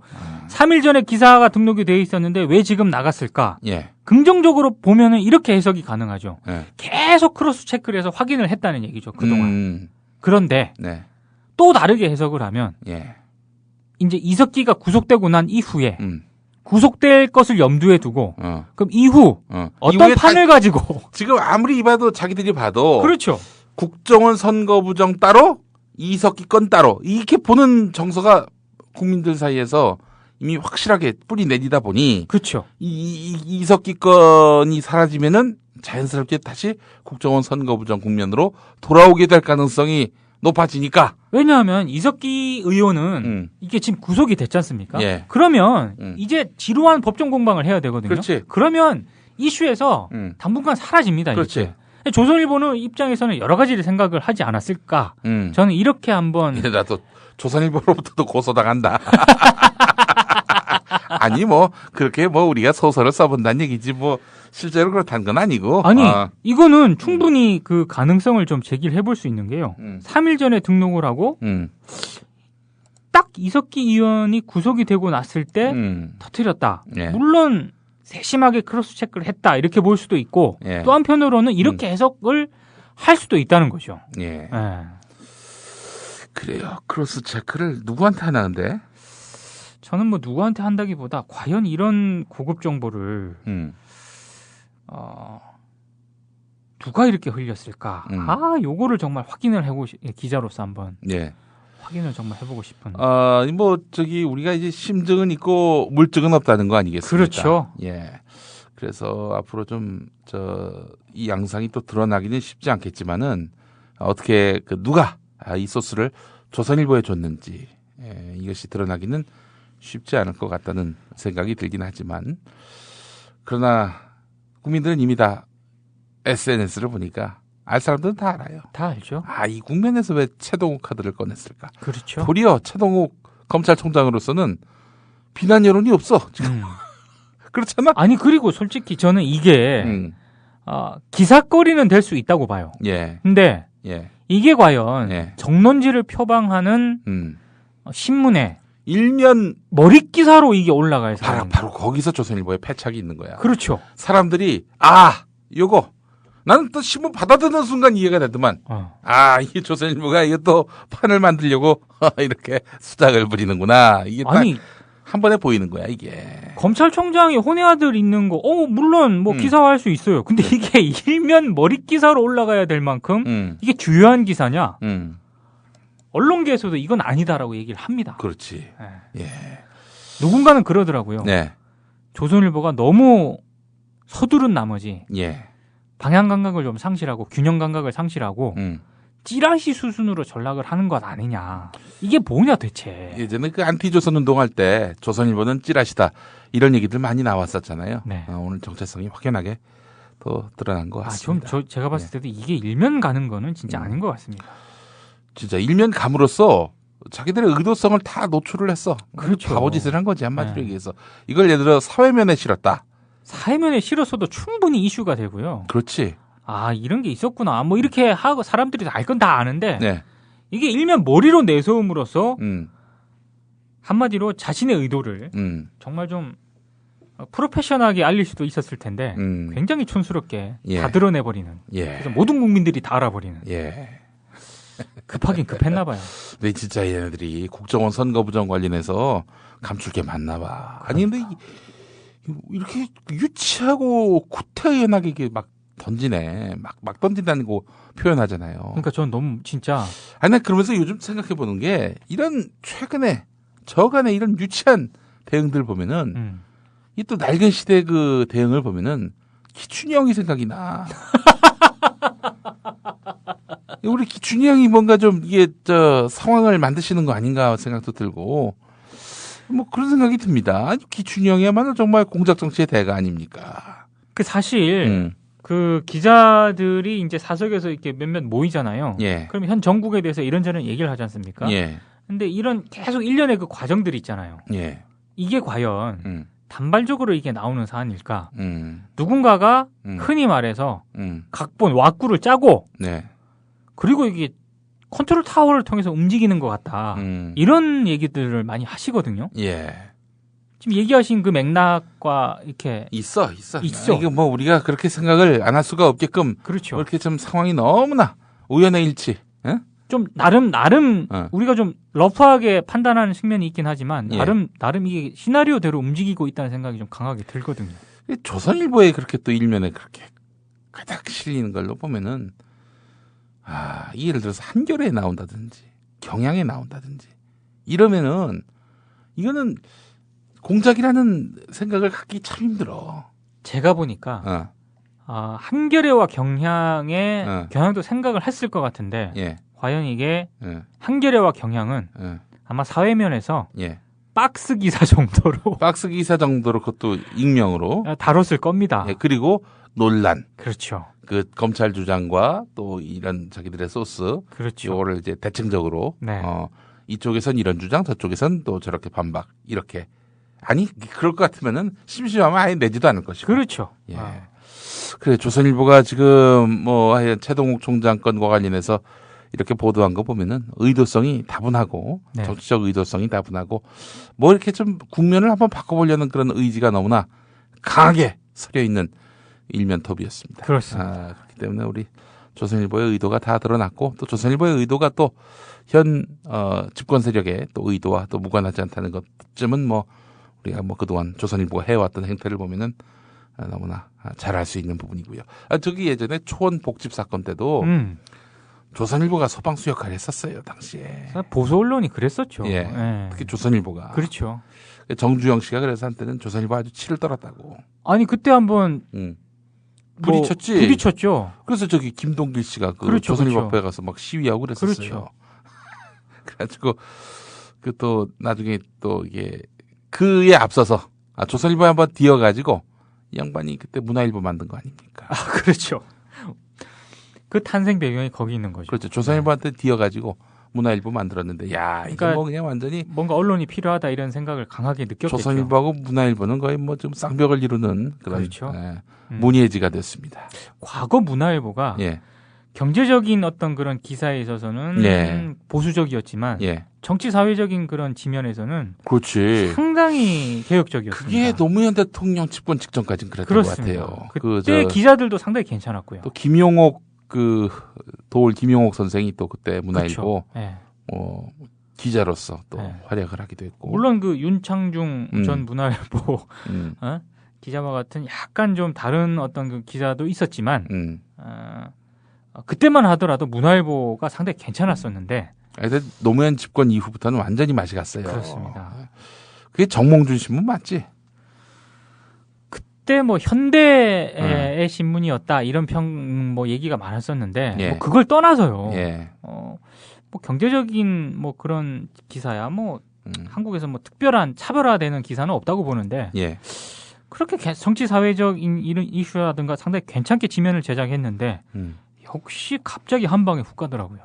3일 전에 기사가 등록이 돼 있었는데 왜 지금 나갔을까? 예. 긍정적으로 보면은 이렇게 해석이 가능하죠. 예. 계속 크로스 체크를 해서 확인을 했다는 얘기죠. 그동안. 그런데 네. 또 다르게 해석을 하면 예. 이제 이석기가 구속되고 난 이후에 구속될 것을 염두에 두고 그럼 이후 어떤 판을 가지고 지금 아무리 봐도 자기들이 봐도 그렇죠. 국정원 선거부정 따로 이석기 건 따로 이렇게 보는 정서가 국민들 사이에서 이미 확실하게 뿌리 내리다 보니 그렇죠. 이석기 건이 사라지면은 자연스럽게 다시 국정원 선거부정 국면으로 돌아오게 될 가능성이 높아지니까. 왜냐하면 이석기 의원은 이게 지금 구속이 됐지 않습니까? 예. 그러면 이제 지루한 법정 공방을 해야 되거든요. 그렇지. 그러면 이슈에서 당분간 사라집니다. 그렇지. 이렇게. 조선일보는 입장에서는 여러 가지를 생각을 하지 않았을까? 저는 이렇게 한번 나도 조선일보로부터도 고소당한다. 아니 뭐 그렇게 뭐 우리가 소설을 써본다는 얘기지 뭐 실제로 그렇다는 건 아니고. 아니 이거는 충분히 그 가능성을 좀 제기를 해볼 수 있는 게요. 3일 전에 등록을 하고 딱 이석기 의원이 구속이 되고 났을 때 터뜨렸다. 예. 물론 세심하게 크로스 체크를 했다 이렇게 볼 수도 있고 예. 또 한편으로는 이렇게 해석을 할 수도 있다는 거죠. 예. 예. 그래요. 크로스 체크를 누구한테 하나는데? 저는 뭐 누구한테 한다기보다 과연 이런 고급 정보를 누가 이렇게 흘렸을까? 요거를 정말 확인을 해보고 기자로서 한번 예. 확인을 정말 해보고 싶은. 뭐 저기 우리가 이제 심증은 있고 물증은 없다는 거 아니겠습니까? 그렇죠. 예. 그래서 앞으로 좀 이 양상이 또 드러나기는 쉽지 않겠지만은 어떻게 누가 이 소스를 조선일보에 줬는지 이것이 드러나기는 쉽지 않을 것 같다는 생각이 들긴 하지만 그러나 국민들은 이미 다 SNS를 보니까 알 사람들은 다 알아요. 다 알죠. 이 국면에서 왜 최동욱 카드를 꺼냈을까? 그렇죠. 도리어 최동욱 검찰총장으로서는 비난 여론이 없어. 지금. 그렇잖아? 아니 그리고 솔직히 저는 이게 기사거리는 될 수 있다고 봐요. 예. 근데 예. 이게 과연 예. 정론지를 표방하는 신문에 일면 머릿 기사로 이게 올라갈 사람. 바로 거기서 조선일보에 패착이 있는 거야. 그렇죠. 사람들이 요거 나는 또 신문 받아드는 순간 이해가 되더만. 이게 조선일보가 이게 또 판을 만들려고 이렇게 수작을 부리는구나. 이게 아니 한 번에 보이는 거야 이게. 검찰총장이 혼의 아들 있는 거, 물론 뭐 기사화할 수 있어요. 근데 이게 일면 머릿 기사로 올라가야 될 만큼 이게 주요한 기사냐? 언론계에서도 이건 아니다라고 얘기를 합니다. 그렇지. 예. 누군가는 그러더라고요. 네. 조선일보가 너무 서두른 나머지 예. 방향 감각을 좀 상실하고 균형 감각을 상실하고 찌라시 수준으로 전락을 하는 것 아니냐. 이게 뭐냐 대체. 예전에 그 안티조선 운동할 때 조선일보는 찌라시다 이런 얘기들 많이 나왔었잖아요. 네. 오늘 정체성이 확연하게 또 드러난 것 같습니다. 제가 봤을 때도 이게 일면 가는 거는 진짜 아닌 것 같습니다. 진짜 일면 감으로써 자기들의 의도성을 다 노출을 했어. 그렇죠. 바보짓을 한 거지 한마디로 얘기해서. 이걸 예를 들어 사회면에 실었다. 사회면에 실었어도 충분히 이슈가 되고요. 그렇지. 이런 게 있었구나. 뭐 이렇게 하고 사람들이 알 건 다 아는데 네. 이게 일면 머리로 내세움으로써 한마디로 자신의 의도를 정말 좀 프로페셔널하게 알릴 수도 있었을 텐데 굉장히 촌스럽게 다 드러내버리는. 그래서 모든 국민들이 다 알아버리는. 급하긴 급했나 봐요. 근데 진짜 얘네들이 국정원 선거부정 관련해서 감출 게 많나 봐. 아니 근데 이렇게 유치하고 구태연하게 이게 막 던지네. 막 던진다고 표현하잖아요. 그러니까 저는 너무 진짜. 난 그러면서 요즘 생각해 보는 게 이런 최근에 저간의 이런 유치한 대응들 보면은 이 또 낡은 시대 그 대응을 보면은 기춘이 형이 생각이 나. 우리 기춘이 형이 뭔가 좀 이게 상황을 만드시는 거 아닌가 생각도 들고 뭐 그런 생각이 듭니다. 기춘이 형이야말로 정말 공작 정치의 대가 아닙니까? 그 사실 그 기자들이 이제 사석에서 이렇게 몇몇 모이잖아요. 예. 그러면 현 정국에 대해서 이런저런 얘기를 하지 않습니까? 예. 근데 이런 계속 일련의 그 과정들이 있잖아요. 예. 이게 과연 단발적으로 이게 나오는 사안일까? 누군가가 음. 흔히 말해서 각본 왁구를 짜고 네. 그리고 이게 컨트롤 타워를 통해서 움직이는 것 같다. 이런 얘기들을 많이 하시거든요. 예. 지금 얘기하신 그 맥락과 이렇게 있어. 있어. 이게 뭐 우리가 그렇게 생각을 안 할 수가 없게끔 그렇죠. 이렇게 좀 상황이 너무나 우연의 일치. 예? 좀 나름 우리가 좀 러프하게 판단하는 측면이 있긴 하지만 예. 나름 이게 시나리오대로 움직이고 있다는 생각이 좀 강하게 들거든요. 조선일보에 그렇게 또 일면에 그렇게 가닥 실리는 걸로 보면은 예를 들어서 한겨레에 나온다든지 경향에 나온다든지 이러면은 이거는 공작이라는 생각을 갖기 참 힘들어. 제가 보니까 한겨레와 경향도 생각을 했을 것 같은데 예. 과연 이게 한겨레와 경향은 아마 사회면에서 예. 박스 기사 정도로 박스 기사 정도로 그것도 익명으로 다뤘을 겁니다. 예, 그리고 논란. 그렇죠. 그 검찰 주장과 또 이런 자기들의 소스. 그렇죠. 이거를 이제 대칭적으로 네. 이쪽에선 이런 주장, 저쪽에선 또 저렇게 반박 이렇게 아니 그럴 것 같으면은 심심하면 아예 내지도 않을 것이고. 그렇죠. 예. 그래 조선일보가 지금 뭐 최동욱 총장 건과 관련해서 이렇게 보도한 거 보면은 의도성이 다분하고 네. 정치적 의도성이 다분하고 뭐 이렇게 좀 국면을 한번 바꿔보려는 그런 의지가 너무나 강하게 서려 있는 일면톱이었습니다. 그렇습니다. 그렇기 때문에 우리 조선일보의 의도가 다 드러났고 또 조선일보의 의도가 또 현 집권 세력의 또 의도와 또 무관하지 않다는 것쯤은 뭐 우리가 뭐 그동안 조선일보가 해왔던 행태를 보면은 너무나 잘 알 수 있는 부분이고요. 저기 예전에 초원 복집 사건 때도 조선일보가 소방수 역할을 했었어요, 당시에. 보수 언론이 그랬었죠. 예. 예. 특히 조선일보가. 그렇죠. 정주영 씨가 그래서 한때는 조선일보 아주 치를 떨었다고. 아니 그때 한번 부딪혔지. 부딪혔죠. 그래서 저기 김동길 씨가 그 그렇죠, 조선일보 그렇죠. 앞에 가서 막 시위하고 그랬었어요. 그렇죠. 그래가지고 그 또 나중에 또 이게 그에 앞서서 조선일보에 한번 뒤어가지고 이 양반이 그때 문화일보 만든 거 아닙니까? 그렇죠. 그 탄생 배경이 거기 있는 거죠. 그렇죠. 조선일보한테 뒤어가지고 문화일보 만들었는데, 야, 이게 그러니까 뭐 그냥 완전히 뭔가 언론이 필요하다 이런 생각을 강하게 느꼈겠죠. 조선일보하고 문화일보는 거의 뭐 좀 쌍벽을 이루는 그런 그렇죠. 문예지가 됐습니다. 과거 문화일보가 예, 경제적인 어떤 그런 기사에 있어서는 예. 보수적이었지만 예, 정치 사회적인 그런 지면에서는 그렇지. 상당히 개혁적이었습니다. 그게 노무현 대통령 집권 직전까지는 그랬던 그렇습니다. 것 같아요. 그때 기자들도 상당히 괜찮았고요. 또 김용옥 도올 김용옥 선생이 또 그때 문화일보 그렇죠. 예. 기자로서 또 네. 활약을 하기도 했고. 물론 그 윤창중 전 문화일보 기자와 같은 약간 좀 다른 어떤 그 기자도 있었지만 그때만 하더라도 문화일보가 상당히 괜찮았었는데. 하여튼 노무현 집권 이후부터는 완전히 맛이 갔어요. 그렇습니다. 그게 정몽준 신문 맞지? 그때 뭐 현대의 신문이었다 이런 뭐 얘기가 많았었는데 예. 뭐 그걸 떠나서요. 예. 뭐 경제적인 뭐 그런 기사야 뭐 한국에서 뭐 특별한 차별화되는 기사는 없다고 보는데 예. 그렇게 정치 사회적인 이런 이슈라든가 상당히 괜찮게 지면을 제작했는데 역시 갑자기 한 방에 훅 가더라고요.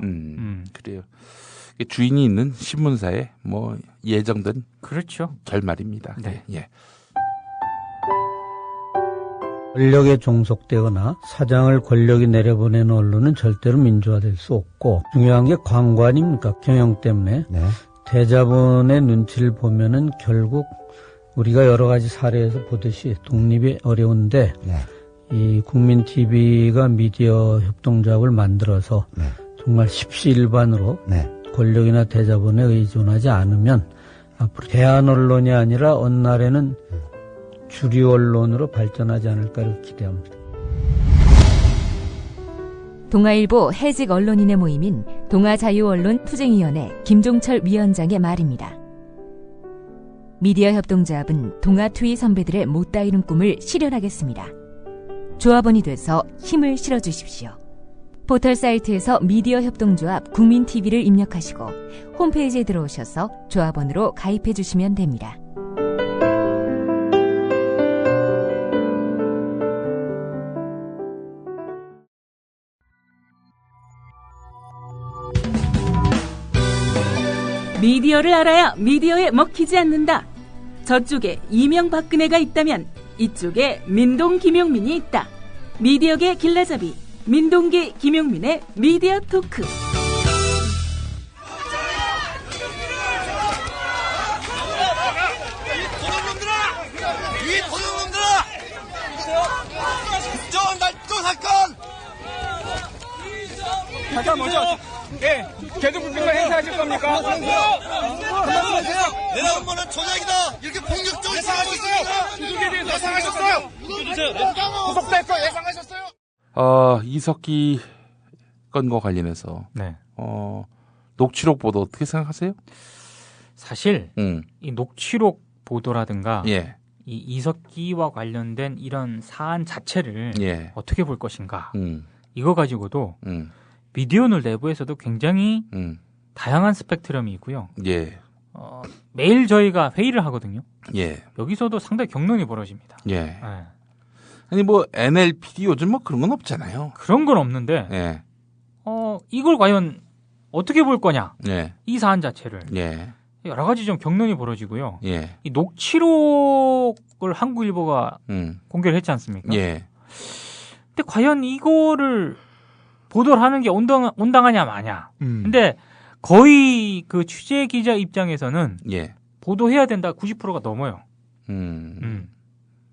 그래요. 주인이 있는 신문사에 뭐 예정된 그렇죠. 결말입니다. 네. 예. 권력에 종속되거나 사장을 권력이 내려보내는 언론은 절대로 민주화될 수 없고 중요한 게 광고 아닙니까? 경영 때문에. 네. 대자본의 눈치를 보면은 결국 우리가 여러 가지 사례에서 보듯이 독립이 어려운데 네. 이 국민 TV가 미디어 협동조합을 만들어서 네. 정말 십시일반으로 네. 권력이나 대자본에 의존하지 않으면 앞으로 대한 언론이 아니라 어느 날에는 주류 언론으로 발전하지 않을까를 기대합니다. 동아일보 해직 언론인의 모임인 동아자유언론투쟁위원회 김종철 위원장의 말입니다. 미디어 협동조합은 동아투이 선배들의 못다 이룬 꿈을 실현하겠습니다. 조합원이 돼서 힘을 실어주십시오. 포털 사이트에서 미디어 협동조합 국민TV를 입력하시고 홈페이지에 들어오셔서 조합원으로 가입해 주시면 됩니다. 미디어를 알아야 미디어에 먹히지 않는다. 저쪽에 이명박근혜가 있다면 이쪽에 민동 김용민이 있다. 미디어계 길라잡이 민동기 김용민의 미디어 토크. 이 도둑놈들아! 저 사건! 잠깐 먼저 개도불평만 행사하실 겁니까? 내가 한 번은 조작이다! 이렇게 폭력적으로 예상하셨어요! 누구에 대해서 예상하셨어요? 구속될 거 예상하셨어요? 이석기 건과 관련해서 네. 녹취록 보도 어떻게 생각하세요? 사실 이 녹취록 보도라든가 예. 이 이석기와 관련된 이런 사안 자체를 예. 어떻게 볼 것인가 이거 가지고도 미디어널 내부에서도 굉장히 다양한 스펙트럼이 있고요. 예. 매일 저희가 회의를 하거든요. 예. 여기서도 상당히 격론이 벌어집니다. 예. 네. 아니 뭐 NLPD 요즘 뭐 그런 건 없잖아요. 그런 건 없는데 예. 이걸 과연 어떻게 볼 거냐? 예. 이 사안 자체를. 예. 여러 가지 좀 경론이 벌어지고요. 예. 이 녹취록을 한국일보가 공개를 했지 않습니까? 예. 근데 과연 이거를 보도를 하는 게 온당하냐 마냐. 근데 거의 그 취재 기자 입장에서는 예. 보도해야 된다 90%가 넘어요. 음.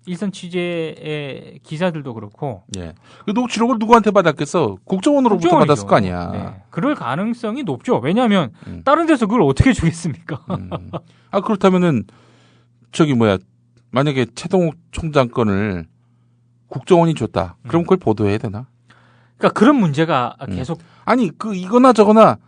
일선 취재의 기자들도 그렇고. 예. 그 녹취록을 누구한테 받았겠어? 국정원으로부터 국정원이죠. 받았을 거 아니야. 네. 그럴 가능성이 높죠. 왜냐하면 다른 데서 그걸 어떻게 주겠습니까? 아 그렇다면은 만약에 최동욱 총장 건을 국정원이 줬다. 그럼 그걸 보도해야 되나? 그러니까 그런 문제가 계속 아니 이거나 저거나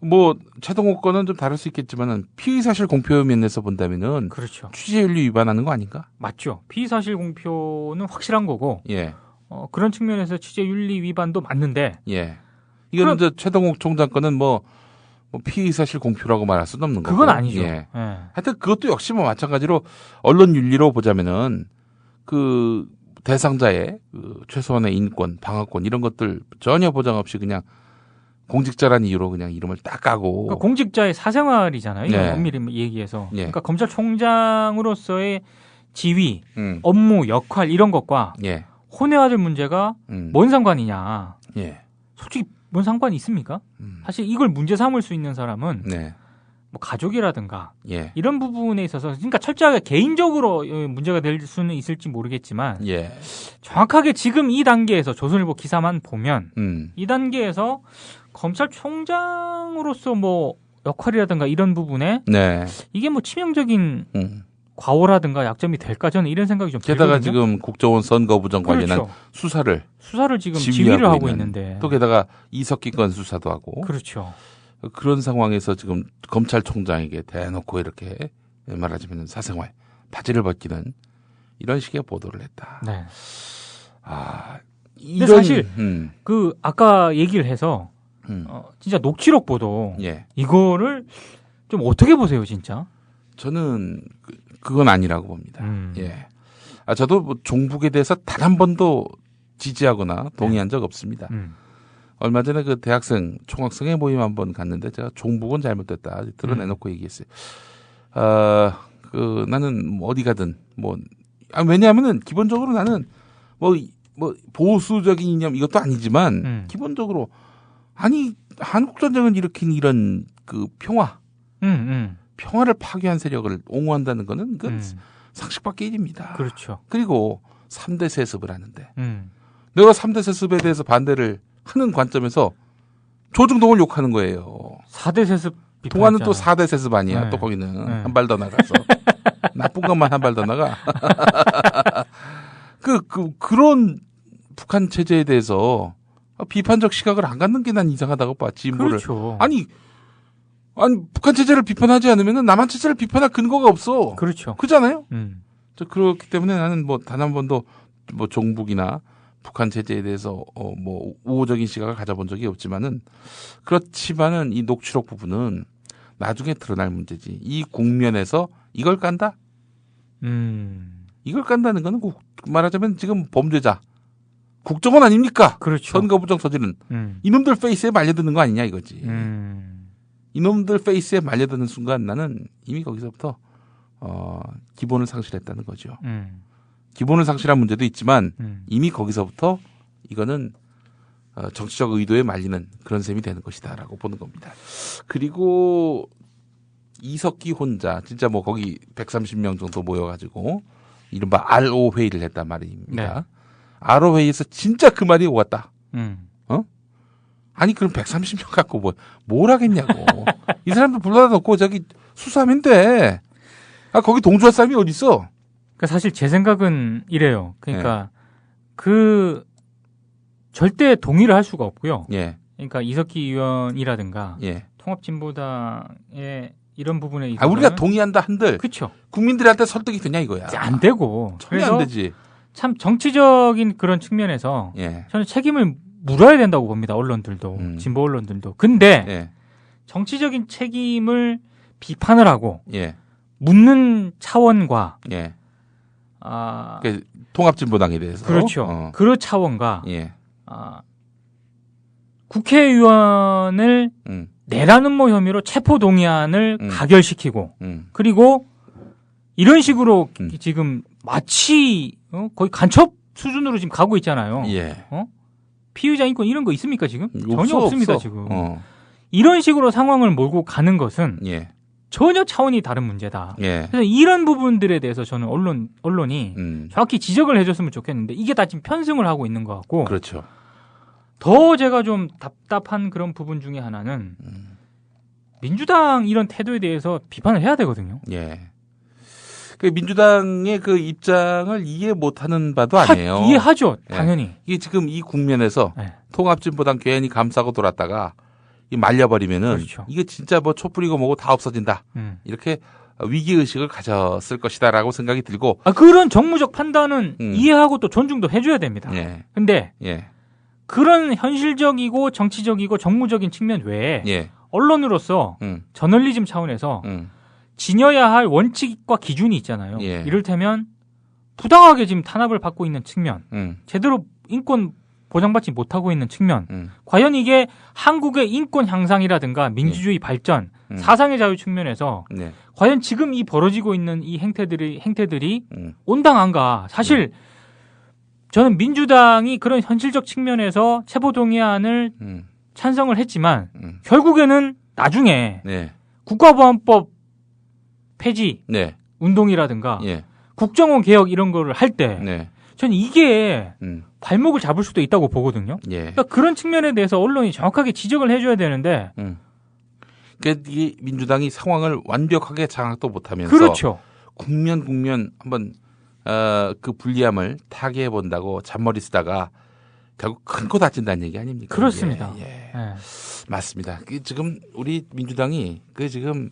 뭐 최동욱 건은 좀 다를 수 있겠지만은 피의사실 공표 면에서 본다면은 그렇죠. 취재윤리 위반하는 거 아닌가? 맞죠. 피의사실 공표는 확실한 거고. 예. 그런 측면에서 취재윤리 위반도 맞는데. 예. 이거는 저 최동욱 총장 건은 뭐 피의사실 공표라고 말할 수는 없는 거고. 그건 아니죠. 예. 예. 하여튼 그것도 역시 뭐 마찬가지로 언론 윤리로 보자면은 그 대상자의 그 최소한의 인권, 방어권 이런 것들 전혀 보장 없이 그냥 공직자란 이유로 그냥 이름을 딱 까고. 그러니까 공직자의 사생활이잖아요. 네. 엄밀히 얘기해서. 예. 그러니까 검찰총장으로서의 지위, 업무, 역할 이런 것과 예. 혼외화될 문제가 뭔 상관이냐. 예. 솔직히 뭔 상관이 있습니까? 사실 이걸 문제 삼을 수 있는 사람은 네. 뭐 가족이라든가 예. 이런 부분에 있어서 그러니까 철저하게 개인적으로 문제가 될 수는 있을지 모르겠지만 예. 정확하게 지금 이 단계에서 조선일보 기사만 보면 이 단계에서 검찰총장으로서 뭐 역할이라든가 이런 부분에 네. 이게 뭐 치명적인 과오라든가 약점이 될까 저는 이런 생각이 좀 게다가 들거든요. 지금 국정원선거부정 관련한 그렇죠. 수사를 지금 지휘를 하고 있는데 또 게다가 이석기 건 수사도 하고 그렇죠. 그런 상황에서 지금 검찰총장에게 대놓고 이렇게 말하자면 사생활 바지를 벗기는 이런 식의 보도를 했다. 네. 이런 근데 사실 그 아까 얘기를 해서 진짜 녹취록 보도 예. 이거를 좀 어떻게 보세요, 진짜? 저는 그건 아니라고 봅니다. 예. 저도 뭐 종북에 대해서 단 한 번도 지지하거나 동의한 적 없습니다. 얼마 전에 그 대학생 총학생회 모임 한번 갔는데 제가 종북은 잘못됐다 드러내놓고 얘기했어요. 나는 뭐 어디 가든 왜냐하면은 기본적으로 나는 뭐 보수적인 이념 이것도 아니지만 기본적으로 한국 전쟁을 일으킨 이런 그 평화를 파괴한 세력을 옹호한다는 거는 그건 상식밖의 일입니다. 그렇죠. 그리고 3대 세습을 하는데 내가 3대 세습에 대해서 반대를 하는 관점에서 조중동을 욕하는 거예요. 4대 세습 동아는 또 4대 세습 아니야. 네. 또 거기는 네. 한 발 더 나가서 나쁜 것만 한 발 더 나가. 그런 북한 체제에 대해서 비판적 시각을 안 갖는 게 난 이상하다고 봐. 진보를. 그렇죠. 아니 북한 체제를 비판하지 않으면 남한 체제를 비판할 근거가 없어. 그렇죠. 그잖아요. 그렇기 때문에 나는 뭐 단 한 번도 뭐 종북이나 북한 체제에 대해서 뭐 우호적인 시각을 가져본 적이 없지만은 그렇지만은 이 녹취록 부분은 나중에 드러날 문제지. 이 국면에서 이걸 깐다? 이걸 깐다는 거는 말하자면 지금 범죄자 국정원 아닙니까? 그렇죠. 선거부정 저지른 이놈들 페이스에 말려드는 거 아니냐 이거지. 이놈들 페이스에 말려드는 순간 나는 이미 거기서부터 기본을 상실했다는 거죠. 기본을 상실한 문제도 있지만 이미 거기서부터 이거는 정치적 의도에 말리는 그런 셈이 되는 것이다라고 보는 겁니다. 그리고 이석기 혼자 진짜 뭐 거기 130명 정도 모여가지고 이른바 RO 회의를 했단 말입니다. 네. RO 회의에서 진짜 그 말이 오갔다. 아니 그럼 130명 갖고 뭘 하겠냐고. 이 사람들 불러다 놓고 저기 수사하면 돼. 거기 동조할 사람이 어디 있어? 그러니까 사실 제 생각은 이래요. 그러니까 절대 동의를 할 수가 없고요. 예. 그러니까 이석기 의원이라든가 예. 통합진보당의 이런 부분에 있어서 우리가 동의한다 한들 그렇죠. 국민들한테 설득이 되냐 이거야. 안 되고 전혀 안 되지. 참 정치적인 그런 측면에서 저는 책임을 물어야 된다고 봅니다. 언론들도 진보 언론들도. 근데 정치적인 책임을 비판을 하고 묻는 차원과 통합진보당에 대해서 그렇죠. 그 차원과 국회의원을 내라는 뭐 혐의로 체포동의안을 가결시키고 그리고 이런 식으로 지금 마치 거의 간첩 수준으로 지금 가고 있잖아요. 예. 피의자 인권 이런 거 있습니까 지금? 전혀 없습니다 지금. 어. 이런 식으로 상황을 몰고 가는 것은 예. 전혀 차원이 다른 문제다. 예. 그래서 이런 부분들에 대해서 저는 언론이 정확히 지적을 해줬으면 좋겠는데 이게 다 지금 편승을 하고 있는 것 같고. 그렇죠. 더 제가 좀 답답한 그런 부분 중에 하나는 민주당 이런 태도에 대해서 비판을 해야 되거든요. 예. 그 민주당의 그 입장을 이해 못하는 바도 아니에요. 이해하죠, 당연히. 예. 이게 지금 이 국면에서 네. 통합진보당 괜히 감싸고 돌았다가 이 말려버리면은 그렇죠. 이게 진짜 뭐 촛불이고 뭐고 다 없어진다. 이렇게 위기 의식을 가졌을 것이다라고 생각이 들고. 그런 정무적 판단은 이해하고 또 존중도 해줘야 됩니다. 예. 근데 예. 그런 현실적이고 정치적이고 정무적인 측면 외에 예. 언론으로서 저널리즘 차원에서 지녀야 할 원칙과 기준이 있잖아요. 예. 이를테면 부당하게 지금 탄압을 받고 있는 측면, 제대로 인권 보장받지 못하고 있는 측면, 과연 이게 한국의 인권 향상이라든가 민주주의 발전, 사상의 자유 측면에서 과연 지금 이 벌어지고 있는 이 행태들이 온당한가? 사실 저는 민주당이 그런 현실적 측면에서 체포동의안을 찬성을 했지만 결국에는 나중에 국가보안법 폐지 운동이라든가 국정원 개혁 이런 거를 할 때 저는 이게 발목을 잡을 수도 있다고 보거든요. 그러니까 그런 측면에 대해서 언론이 정확하게 지적을 해줘야 되는데 그러니까 이 민주당이 상황을 완벽하게 장악도 못하면서 그렇죠. 국면 한번 그 불리함을 타개해 본다고 잔머리 쓰다가 결국 큰 코 다친다는 얘기 아닙니까? 그렇습니다. 예. 맞습니다. 지금 우리 민주당이 지금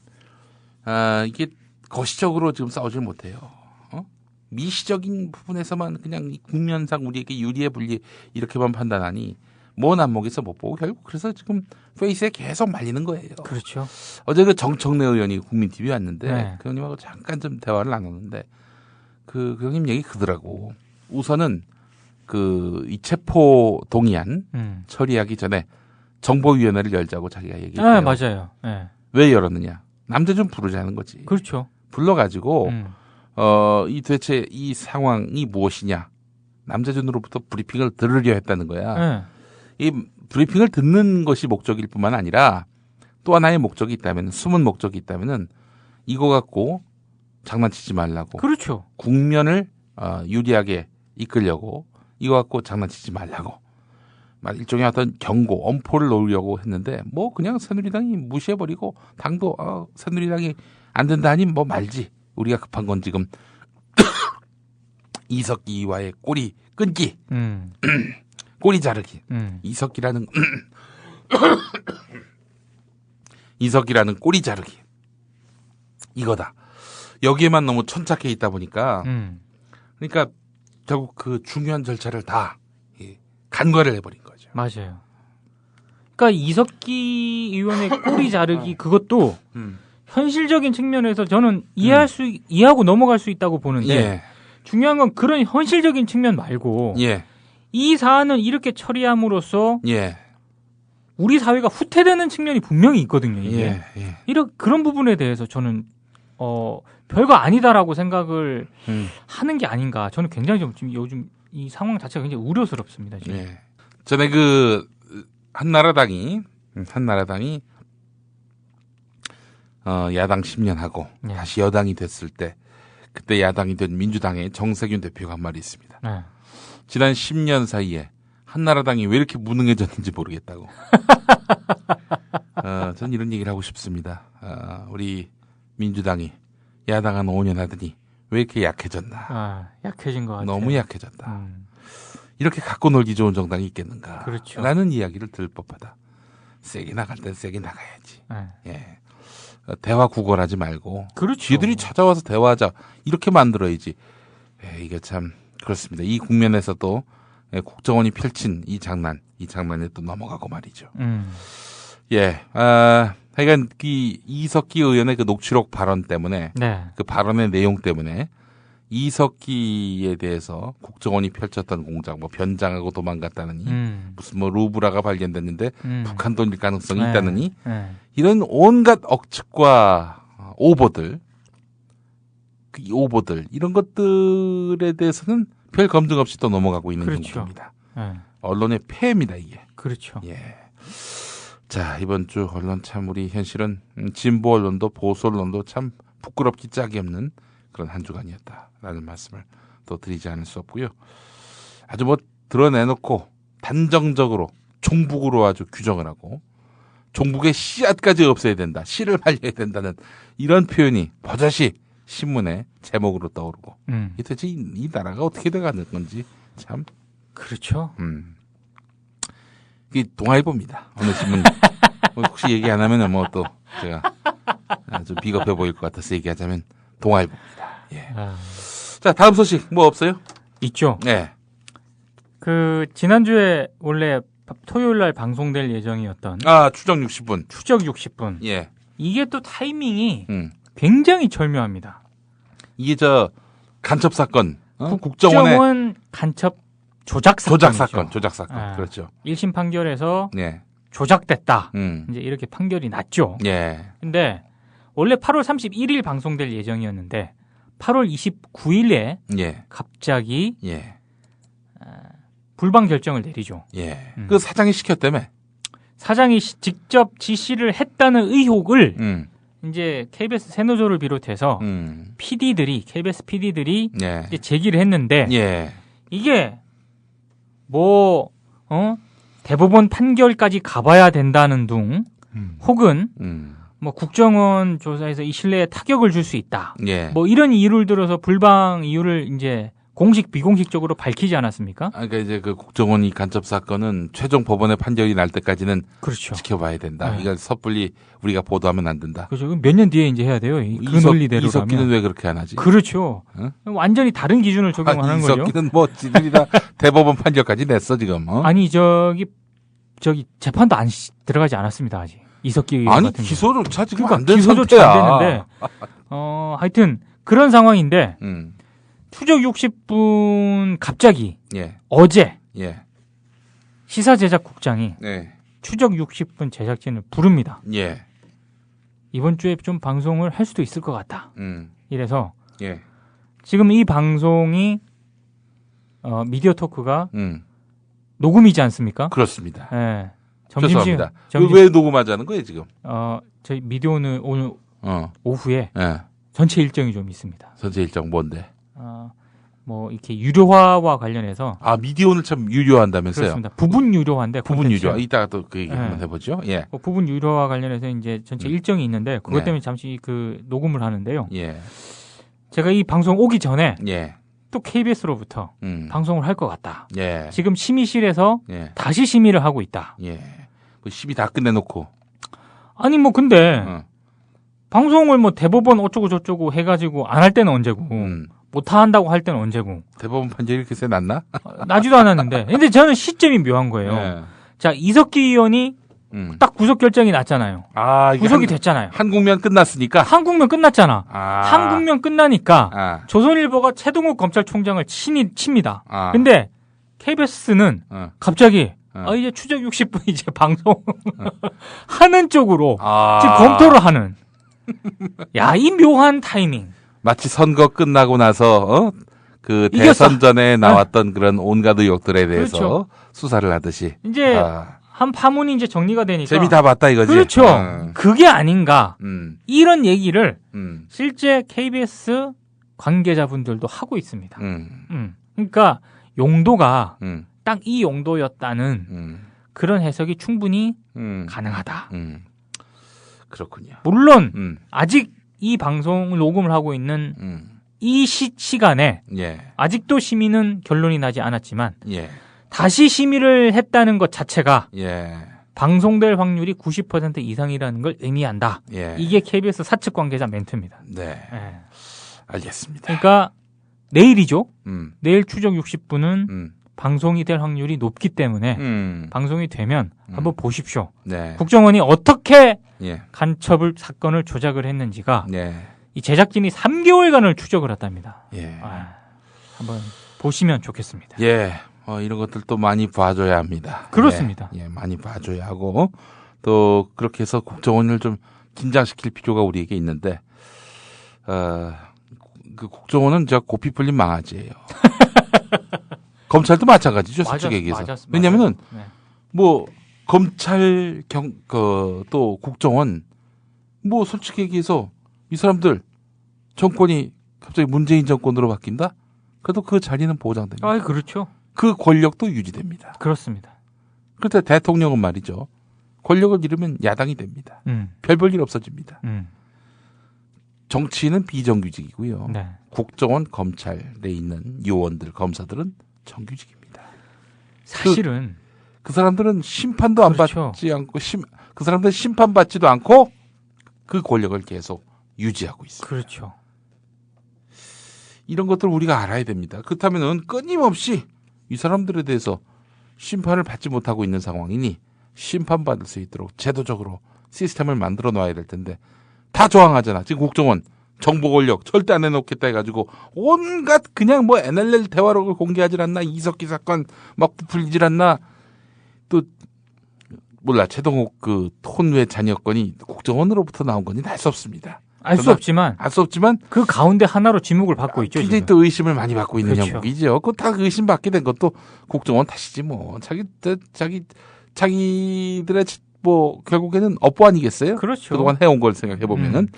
이게 거시적으로 지금 싸우질 못해요. 미시적인 부분에서만 그냥 이 국면상 우리에게 유리해 불리 이렇게만 판단하니 먼 안목에서 못 보고 결국 그래서 지금 페이스에 계속 말리는 거예요. 그렇죠. 어제 그 정청래 의원이 국민TV 왔는데 네. 그 형님하고 잠깐 좀 대화를 나눴는데 그 형님 얘기 그러더라고. 우선은 이 체포 동의안 처리하기 전에 정보위원회를 열자고 자기가 얘기했대요. 맞아요. 네. 왜 열었느냐? 남자 좀 부르자는 거지. 그렇죠. 불러가지고 이 도대체 이 상황이 무엇이냐? 남자준으로부터 브리핑을 들으려 했다는 거야. 이 브리핑을 듣는 것이 목적일 뿐만 아니라 또 하나의 목적이 있다면, 숨은 목적이 있다면은 이거 갖고 장난치지 말라고. 그렇죠. 국면을 유리하게 이끌려고 이거 갖고 장난치지 말라고. 일종의 어떤 경고, 엄포를 놓으려고 했는데 뭐 그냥 새누리당이 무시해버리고 당도 새누리당이 안 된다 하니 뭐 말지. 우리가 급한 건 지금 이석기와의 꼬리 끊기, 꼬리 자르기. 이석기라는 꼬리 자르기 이거다. 여기에만 너무 천착해 있다 보니까 그러니까 결국 그 중요한 절차를 다 간과를 해버린 거죠. 맞아요. 그러니까 이석기 의원의 꼬리 자르기 그것도 현실적인 측면에서 저는 이해하고 넘어갈 수 있다고 보는데 중요한 건 그런 현실적인 측면 말고 이 사안을 이렇게 처리함으로써 우리 사회가 후퇴되는 측면이 분명히 있거든요. 이게 그런 부분에 대해서 저는 별거 아니다라고 생각을 하는 게 아닌가. 저는 굉장히 지금 요즘 이 상황 자체가 굉장히 우려스럽습니다. 지금. 전에 한나라당이 야당 10년 하고 다시 여당이 됐을 때 그때 야당이 된 민주당의 정세균 대표가 한 말이 있습니다. 지난 10년 사이에 한나라당이 왜 이렇게 무능해졌는지 모르겠다고. 전 이런 얘기를 하고 싶습니다. 우리 민주당이 야당 한 5년 하더니 왜 이렇게 약해졌나. 약해진 것 같아요. 너무 약해졌다. 이렇게 갖고 놀기 좋은 정당이 있겠는가. 그렇죠. 라는 이야기를 들을 법하다. 세게 나갈 땐 세게 나가야지. 대화 구걸하지 말고. 그렇죠. 쥐들이 찾아와서 대화하자. 이렇게 만들어야지. 이게 참 그렇습니다. 이 국면에서도 국정원이 펼친 이 장난에 또 넘어가고 말이죠. 하여간 이석기 의원의 그 녹취록 발언 때문에 그 발언의 내용 때문에 이석기에 대해서 국정원이 펼쳤던 공작, 뭐 변장하고 도망갔다느니, 무슨 뭐 루브라가 발견됐는데 북한 돈일 가능성이 있다느니, 이런 온갖 억측과 오보들, 이 오보들 이런 것들에 대해서는 별 검증 없이 또 넘어가고 있는 정도입니다. 언론의 폐해입니다, 이게. 그렇죠. 예. 자, 이번 주 언론 참 우리 현실은 진보 언론도 보수 언론도 참 부끄럽기 짝이 없는 그런 한 주간이었다라는 말씀을 또 드리지 않을 수 없고요. 아주 뭐 드러내놓고 단정적으로 종북으로 아주 규정을 하고 종북의 씨앗까지 없애야 된다, 씨를 말려야 된다는 이런 표현이 버젓이 신문의 제목으로 떠오르고 이 도대체 이 나라가 어떻게 돼가는 건지 참 그렇죠. 이게 동아일보입니다. 어느 신문 혹시 얘기 안 하면 뭐 또 제가 좀 비겁해 보일 것 같아서 얘기하자면 동아일보입니다. 예. 자, 다음 소식 뭐 없어요? 있죠. 네. 그 지난주에 원래 토요일 날 방송될 예정이었던 추적 60분. 추적 60분. 예. 이게 또 타이밍이 굉장히 절묘합니다. 이게 저 간첩 사건, 국정원 간첩 조작 사건. 조작 사건. 그렇죠. 1심 판결에서 네. 조작됐다. 이제 이렇게 판결이 났죠. 예. 근데 원래 8월 31일 방송될 예정이었는데 8월 29일에 예. 갑자기 예. 불방 결정을 내리죠. 예. 그 사장이 시켰다며. 사장이 직접 지시를 했다는 의혹을 이제 KBS 세노조를 비롯해서 PD들이 KBS PD들이 예. 이제 제기를 했는데 예. 이게 뭐 대법원 판결까지 가봐야 된다는 둥 혹은 뭐 국정원 조사에서 이 신뢰에 타격을 줄 수 있다. 예. 뭐 이런 이유를 들어서 불방 이유를 이제 공식 비공식적으로 밝히지 않았습니까? 그러니까 이제 그 국정원 이 간첩 사건은 최종 법원의 판결이 날 때까지는 그렇죠. 지켜봐야 된다. 네. 이걸 섭불리 우리가 보도하면 안 된다. 그렇죠. 몇 년 뒤에 이제 해야 돼요. 그 논리대로라면. 이석기는 왜 그렇게 안 하지? 그렇죠. 응? 완전히 다른 기준을 적용하는 거죠. 이석기는 뭐 지들이 다 대법원 판결까지 냈어 지금. 아니 저기 재판도 안 들어가지 않았습니다 아직. 이석기 아니 같은 기소조차 지금 그러니까 안 된 기소조차 상태야. 안 됐는데 하여튼 그런 상황인데 추적 60분 갑자기 예. 어제 예. 시사제작국장이 네. 추적 60분 제작진을 부릅니다. 예. 이번 주에 좀 방송을 할 수도 있을 것 같다. 이래서 예. 지금 이 방송이 미디어 토크가 녹음이지 않습니까? 그렇습니다. 예. 죄송합니다. 왜 녹음하자는 거예요 지금? 저희 미디어는 오늘 오후에 예. 전체 일정이 좀 있습니다. 전체 일정 뭔데? 뭐 이렇게 유료화와 관련해서 미디어는 참 유료한다면서요? 그렇습니다. 부분 유료화인데 부분 유료. 이따가 또 그 얘기 한번 해보죠. 예. 부분 유료화 관련해서 이제 전체 일정이 있는데 그것 때문에 잠시 그 녹음을 하는데요. 예. 제가 이 방송 오기 전에 예. 또 KBS로부터 방송을 할 것 같다. 예. 지금 심의실에서 예. 다시 심의를 하고 있다. 예. 그 심의 다 끝내놓고. 아니 뭐 근데 방송을 뭐 대법원 어쩌고 저쩌고 해가지고 안 할 때는 언제고 못 한다고 할 때는 언제고. 대법원 판결이 글쎄 났나? 나지도 않았는데. 근데 저는 시점이 묘한 거예요. 예. 자, 이석기 의원이 딱 구속 결정이 났잖아요. 구속이 됐잖아요. 한 국면 끝났으니까. 한 국면 끝났잖아. 한 국면 끝나니까 조선일보가 최동욱 검찰총장을 칩니다. 근데 KBS는 갑자기 이제 추적 60분 이제 방송 하는 쪽으로 지금 검토를 하는. 야, 이 묘한 타이밍. 마치 선거 끝나고 나서 그 이겼어. 대선 전에 나왔던 그런 온갖 의혹들에 대해서 그렇죠. 수사를 하듯이 이제 한 파문이 이제 정리가 되니까 재미 다 봤다 이거지. 그렇죠. 그게 아닌가. 이런 얘기를 음. 실제 KBS 관계자분들도 하고 있습니다. 그러니까 용도가 딱 이 용도였다는 그런 해석이 충분히 가능하다. 그렇군요. 물론 아직 이 방송을 녹음을 하고 있는 이 시간에 예. 아직도 심의는 결론이 나지 않았지만 예. 다시 심의를 했다는 것 자체가 예. 방송될 확률이 90% 이상이라는 걸 의미한다. 예. 이게 KBS 사측 관계자 멘트입니다. 네. 예. 알겠습니다. 그러니까 내일이죠. 내일 추적 60분은 방송이 될 확률이 높기 때문에 방송이 되면 한번 보십시오. 네. 국정원이 어떻게 예. 간첩을 사건을 조작을 했는지가 예. 이 제작진이 3개월간을 추적을 했답니다. 예. 한번 보시면 좋겠습니다. 예. 이런 것들도 많이 봐줘야 합니다. 그렇습니다. 예, 많이 봐줘야 하고 또 그렇게 해서 국정원을 좀 긴장시킬 필요가 우리에게 있는데 그 국정원은 진짜 고삐 풀린 망아지예요. 검찰도 마찬가지죠, 솔직히 얘기해서. 왜냐면은 네. 뭐 검찰 또 국정원 뭐 솔직히 얘기해서 이 사람들 정권이 갑자기 문재인 정권으로 바뀐다? 그래도 그 자리는 보장됩니다. 그렇죠. 그 권력도 유지됩니다. 그렇습니다. 그런데 대통령은 말이죠. 권력을 잃으면 야당이 됩니다. 별 볼 일 없어집니다. 정치인은 비정규직이고요. 네. 국정원, 검찰에 있는 요원들, 검사들은 정규직입니다. 사실은 그 사람들은 심판도 안 그렇죠. 받지 않고 그 사람들은 심판받지도 않고 그 권력을 계속 유지하고 있습니다. 그렇죠. 이런 것들을 우리가 알아야 됩니다. 그렇다면은 끊임없이 이 사람들에 대해서 심판을 받지 못하고 있는 상황이니 심판받을 수 있도록 제도적으로 시스템을 만들어 놔야 될 텐데 다 저항하잖아. 지금 국정원 정보 권력 절대 안 해놓겠다 해가지고 온갖 그냥 뭐 NLL 대화록을 공개하질 않나, 이석기 사건 막 부풀리질 않나, 또 몰라 최동욱 그 혼외 자녀건이 국정원으로부터 나온 건지 알 수 없습니다. 알 수 없지만 그 가운데 하나로 지목을 받고 있죠. 굉장히 또 의심을 많이 받고 있는 그렇죠. 형국이죠. 그거 다 의심받게 된 것도 국정원 탓이지 뭐. 자기들의 뭐 결국에는 업보 아니겠어요? 그렇죠. 그동안 해온 걸 생각해 보면은.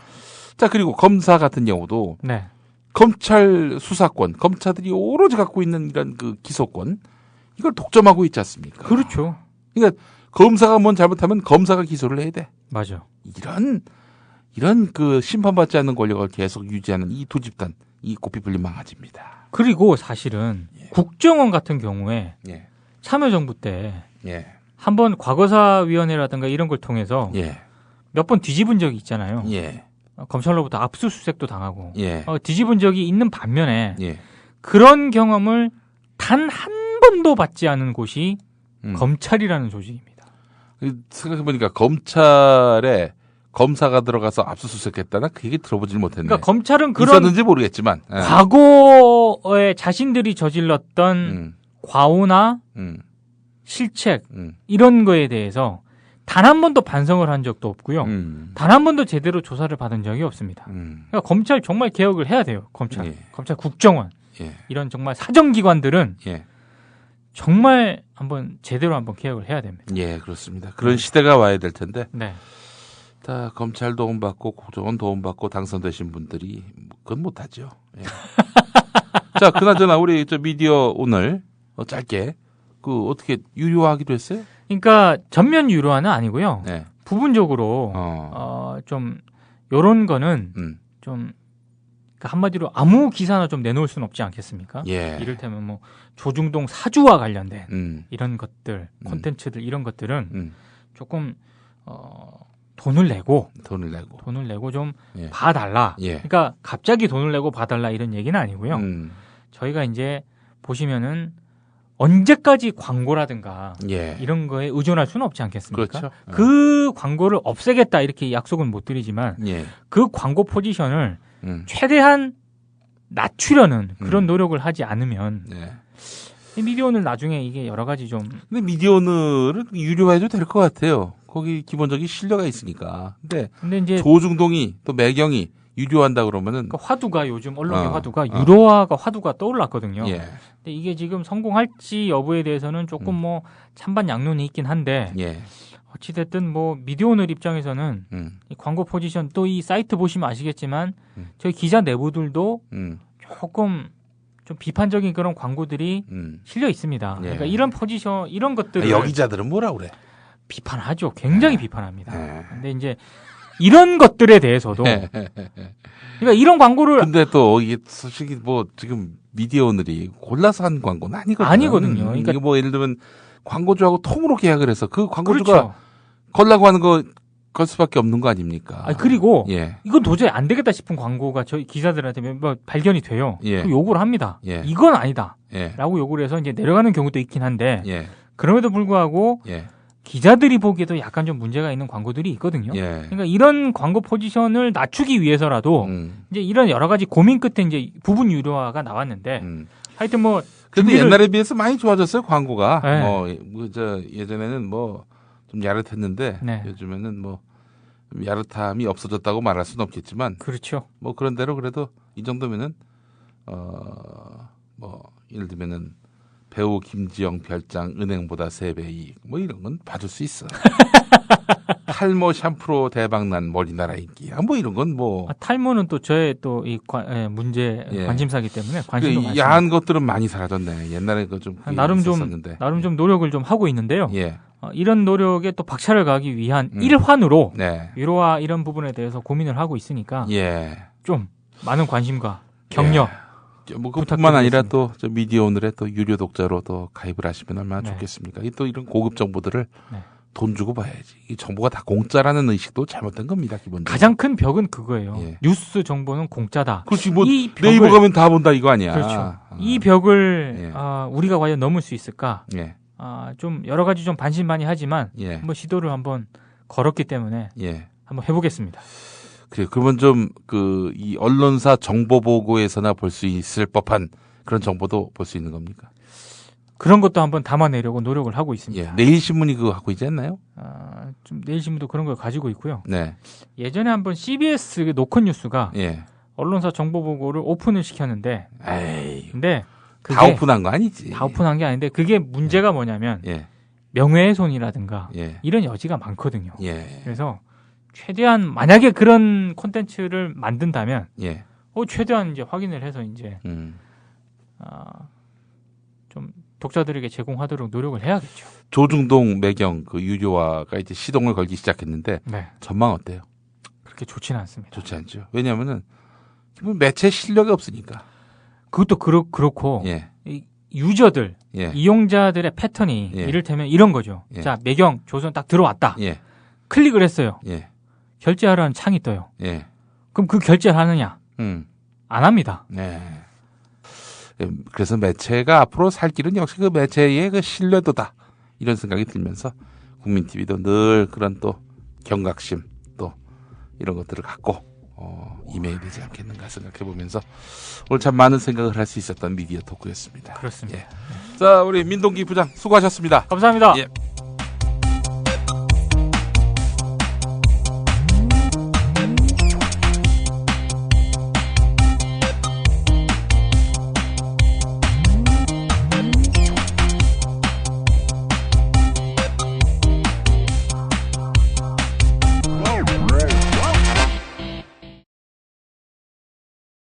자, 그리고 검사 같은 경우도 네. 검찰 수사권, 검사들이 오로지 갖고 있는 이런 그 기소권 이걸 독점하고 있지 않습니까? 그렇죠. 그러니까 검사가 뭔 잘못하면 검사가 기소를 해야 돼. 맞아. 이런 그 심판받지 않는 권력을 계속 유지하는 이 두 집단, 이 고삐 풀린 망아지입니다. 그리고 사실은 국정원 같은 경우에 참여정부 때 한번 과거사위원회라든가 이런 걸 통해서 몇 번 뒤집은 적이 있잖아요. 검찰로부터 압수수색도 당하고 뒤집은 적이 있는 반면에 그런 경험을 단 한 번도 받지 않은 곳이 검찰이라는 조직입니다. 생각해보니까 검찰에 검사가 들어가서 압수수색했다나 그 얘기 들어보질 못했네. 그러니까 검찰은 그런 있었는지 모르겠지만 과거에 자신들이 저질렀던 과오나 실책 이런 거에 대해서 단 한 번도 반성을 한 적도 없고요. 단 한 번도 제대로 조사를 받은 적이 없습니다. 그러니까 검찰 정말 개혁을 해야 돼요. 검찰 국정원 이런 정말 사정기관들은 정말 제대로 한번 개혁을 해야 됩니다. 예, 그렇습니다. 그런 시대가 와야 될 텐데. 네. 다 검찰 도움받고 국정원 도움받고 당선되신 분들이 그건 못하죠. 자, 그나저나 우리 저 미디어 오늘 짧게 그 어떻게 유료화하기로 했어요? 그러니까 전면 유료화는 아니고요. 부분적으로 좀 요런 거는 좀 그러니까 한마디로 아무 기사나 좀 내놓을 수는 없지 않겠습니까? 이를테면 뭐 조중동 사주와 관련된 이런 것들, 콘텐츠들 이런 것들은 조금 돈을 내고 좀 봐달라. 그러니까 갑자기 돈을 내고 봐달라 이런 얘기는 아니고요. 저희가 이제 보시면은 언제까지 광고라든가 이런 거에 의존할 수는 없지 않겠습니까? 그렇죠. 그 광고를 없애겠다 이렇게 약속은 못 드리지만 그 광고 포지션을 최대한 낮추려는 그런 노력을 하지 않으면 미디어오늘 나중에 이게 여러 가지 좀. 근데 미디어오늘은 유료화해도 될 것 같아요. 거기 기본적인 신뢰가 있으니까. 근데 이제 조중동이 또 매경이 유료한다 그러면은 그러니까 화두가 요즘 언론의 화두가 유료화가 화두가 떠올랐거든요. 근데 이게 지금 성공할지 여부에 대해서는 조금 뭐 찬반 양론이 있긴 한데 어찌됐든 뭐 미디어오늘 입장에서는 이 광고 포지션 또 이 사이트 보시면 아시겠지만 저희 기자 내부들도 조금 좀 비판적인 그런 광고들이 실려 있습니다. 그러니까 이런 포지션 이런 것들을 여기자들은 뭐라 그래? 비판하죠. 굉장히 비판합니다. 근데 이제 이런 것들에 대해서도 그러니까 이런 광고를 근데 또 이게 솔직히 뭐 지금 미디어오늘이 골라서 한 광고는 아니거든요. 그러니까 이게 뭐 예를 들면 광고주하고 통으로 계약을 해서 그 광고주가 걸라고 하는 거 걸 수밖에 없는 거 아닙니까? 그리고 이건 도저히 안 되겠다 싶은 광고가 저희 기자들한테 뭐 발견이 돼요. 요구를 합니다. 이건 아니다. 라고 요구를 해서 이제 내려가는 경우도 있긴 한데 그럼에도 불구하고 기자들이 보기에도 약간 좀 문제가 있는 광고들이 있거든요. 예. 그러니까 이런 광고 포지션을 낮추기 위해서라도 이제 이런 여러 가지 고민 끝에 이제 부분 유료화가 나왔는데 하여튼 뭐 근데 옛날에 비해서 많이 좋아졌어요, 광고가. 네. 예전에는 뭐 좀 야릇했는데 네. 요즘에는 뭐 야릇함이 없어졌다고 말할 수는 없겠지만 그렇죠. 뭐 그런 대로 그래도 이 정도면은 뭐 예를 들면은 배우 김지영 별장 은행보다 3배 이익 뭐 이런 건 봐줄 수 있어. 탈모 샴푸로 대박난 머리나라 인기 뭐 이런 건 뭐 탈모는 또 저의 또 이 문제 관심사기 때문에 관심도 많습니다. 야한 것들은 많이 사라졌네. 옛날에 그 좀 나름 좀 노력을 좀 하고 있는데요. 예. 이런 노력에 또 박차를 가기 위한 일환으로 네. 유로화 이런 부분에 대해서 고민을 하고 있으니까 예. 좀 많은 관심과 격려 뭐 그뿐만 아니라 또 저 미디어 오늘의 또 유료 독자로 또 가입을 하시면 얼마나 네. 좋겠습니까? 또 이런 고급 정보들을 네. 돈 주고 봐야지. 이 정보가 다 공짜라는 의식도 잘못된 겁니다, 기본적으로. 가장 큰 벽은 그거예요. 예. 뉴스 정보는 공짜다. 그렇지, 뭐 이 벽을- 네이버 가면 다 본다 이거 아니야. 그렇죠. 이 벽을 예. 우리가 과연 넘을 수 있을까? 예. 좀 여러 가지 좀 반신반의하지만 예. 한번 시도를 한번 걸었기 때문에 예. 한번 해보겠습니다. 그래, 그러면 좀 이 언론사 정보 보고에서나 볼 수 있을 법한 그런 정보도 볼 수 있는 겁니까? 그런 것도 한번 담아내려고 노력을 하고 있습니다. 예. 내일신문이 그거 하고 있지 않나요? 좀 내일신문도 그런 걸 가지고 있고요. 네. 예전에 한번 CBS 노컷뉴스가 예. 언론사 정보 보고를 오픈을 시켰는데, 에이. 근데 그게 다 오픈한 거 아니지. 다 오픈한 게 아닌데 그게 문제가 뭐냐면 예. 명예훼손이라든가 예. 이런 여지가 많거든요. 예. 그래서 최대한 만약에 그런 콘텐츠를 만든다면 예. 최대한 이제 확인을 해서 이제 좀 독자들에게 제공하도록 노력을 해야겠죠. 조중동 매경 그 유료화가 이제 시동을 걸기 시작했는데 네. 전망 어때요? 그렇게 좋지는 않습니다. 좋지 않죠. 왜냐하면은 기본 매체 실력이 없으니까. 그것도 그렇고 예. 이 유저들, 예. 이용자들의 패턴이 예. 이를테면 이런 거죠. 예. 자, 매경 조선 딱 들어왔다. 예. 클릭을 했어요. 예. 결제하라는 창이 떠요. 예. 그럼 그 결제를 하느냐? 안 합니다. 네. 그래서 매체가 앞으로 살 길은 역시 그 매체의 그 신뢰도다. 이런 생각이 들면서 국민TV도 늘 그런 또 경각심 또 이런 것들을 갖고 임해야 되지 않겠는가 생각해 보면서 오늘 참 많은 생각을 할 수 있었던 미디어 토크였습니다. 그렇습니다. 예. 자, 우리 민동기 부장 수고하셨습니다. 감사합니다. 예.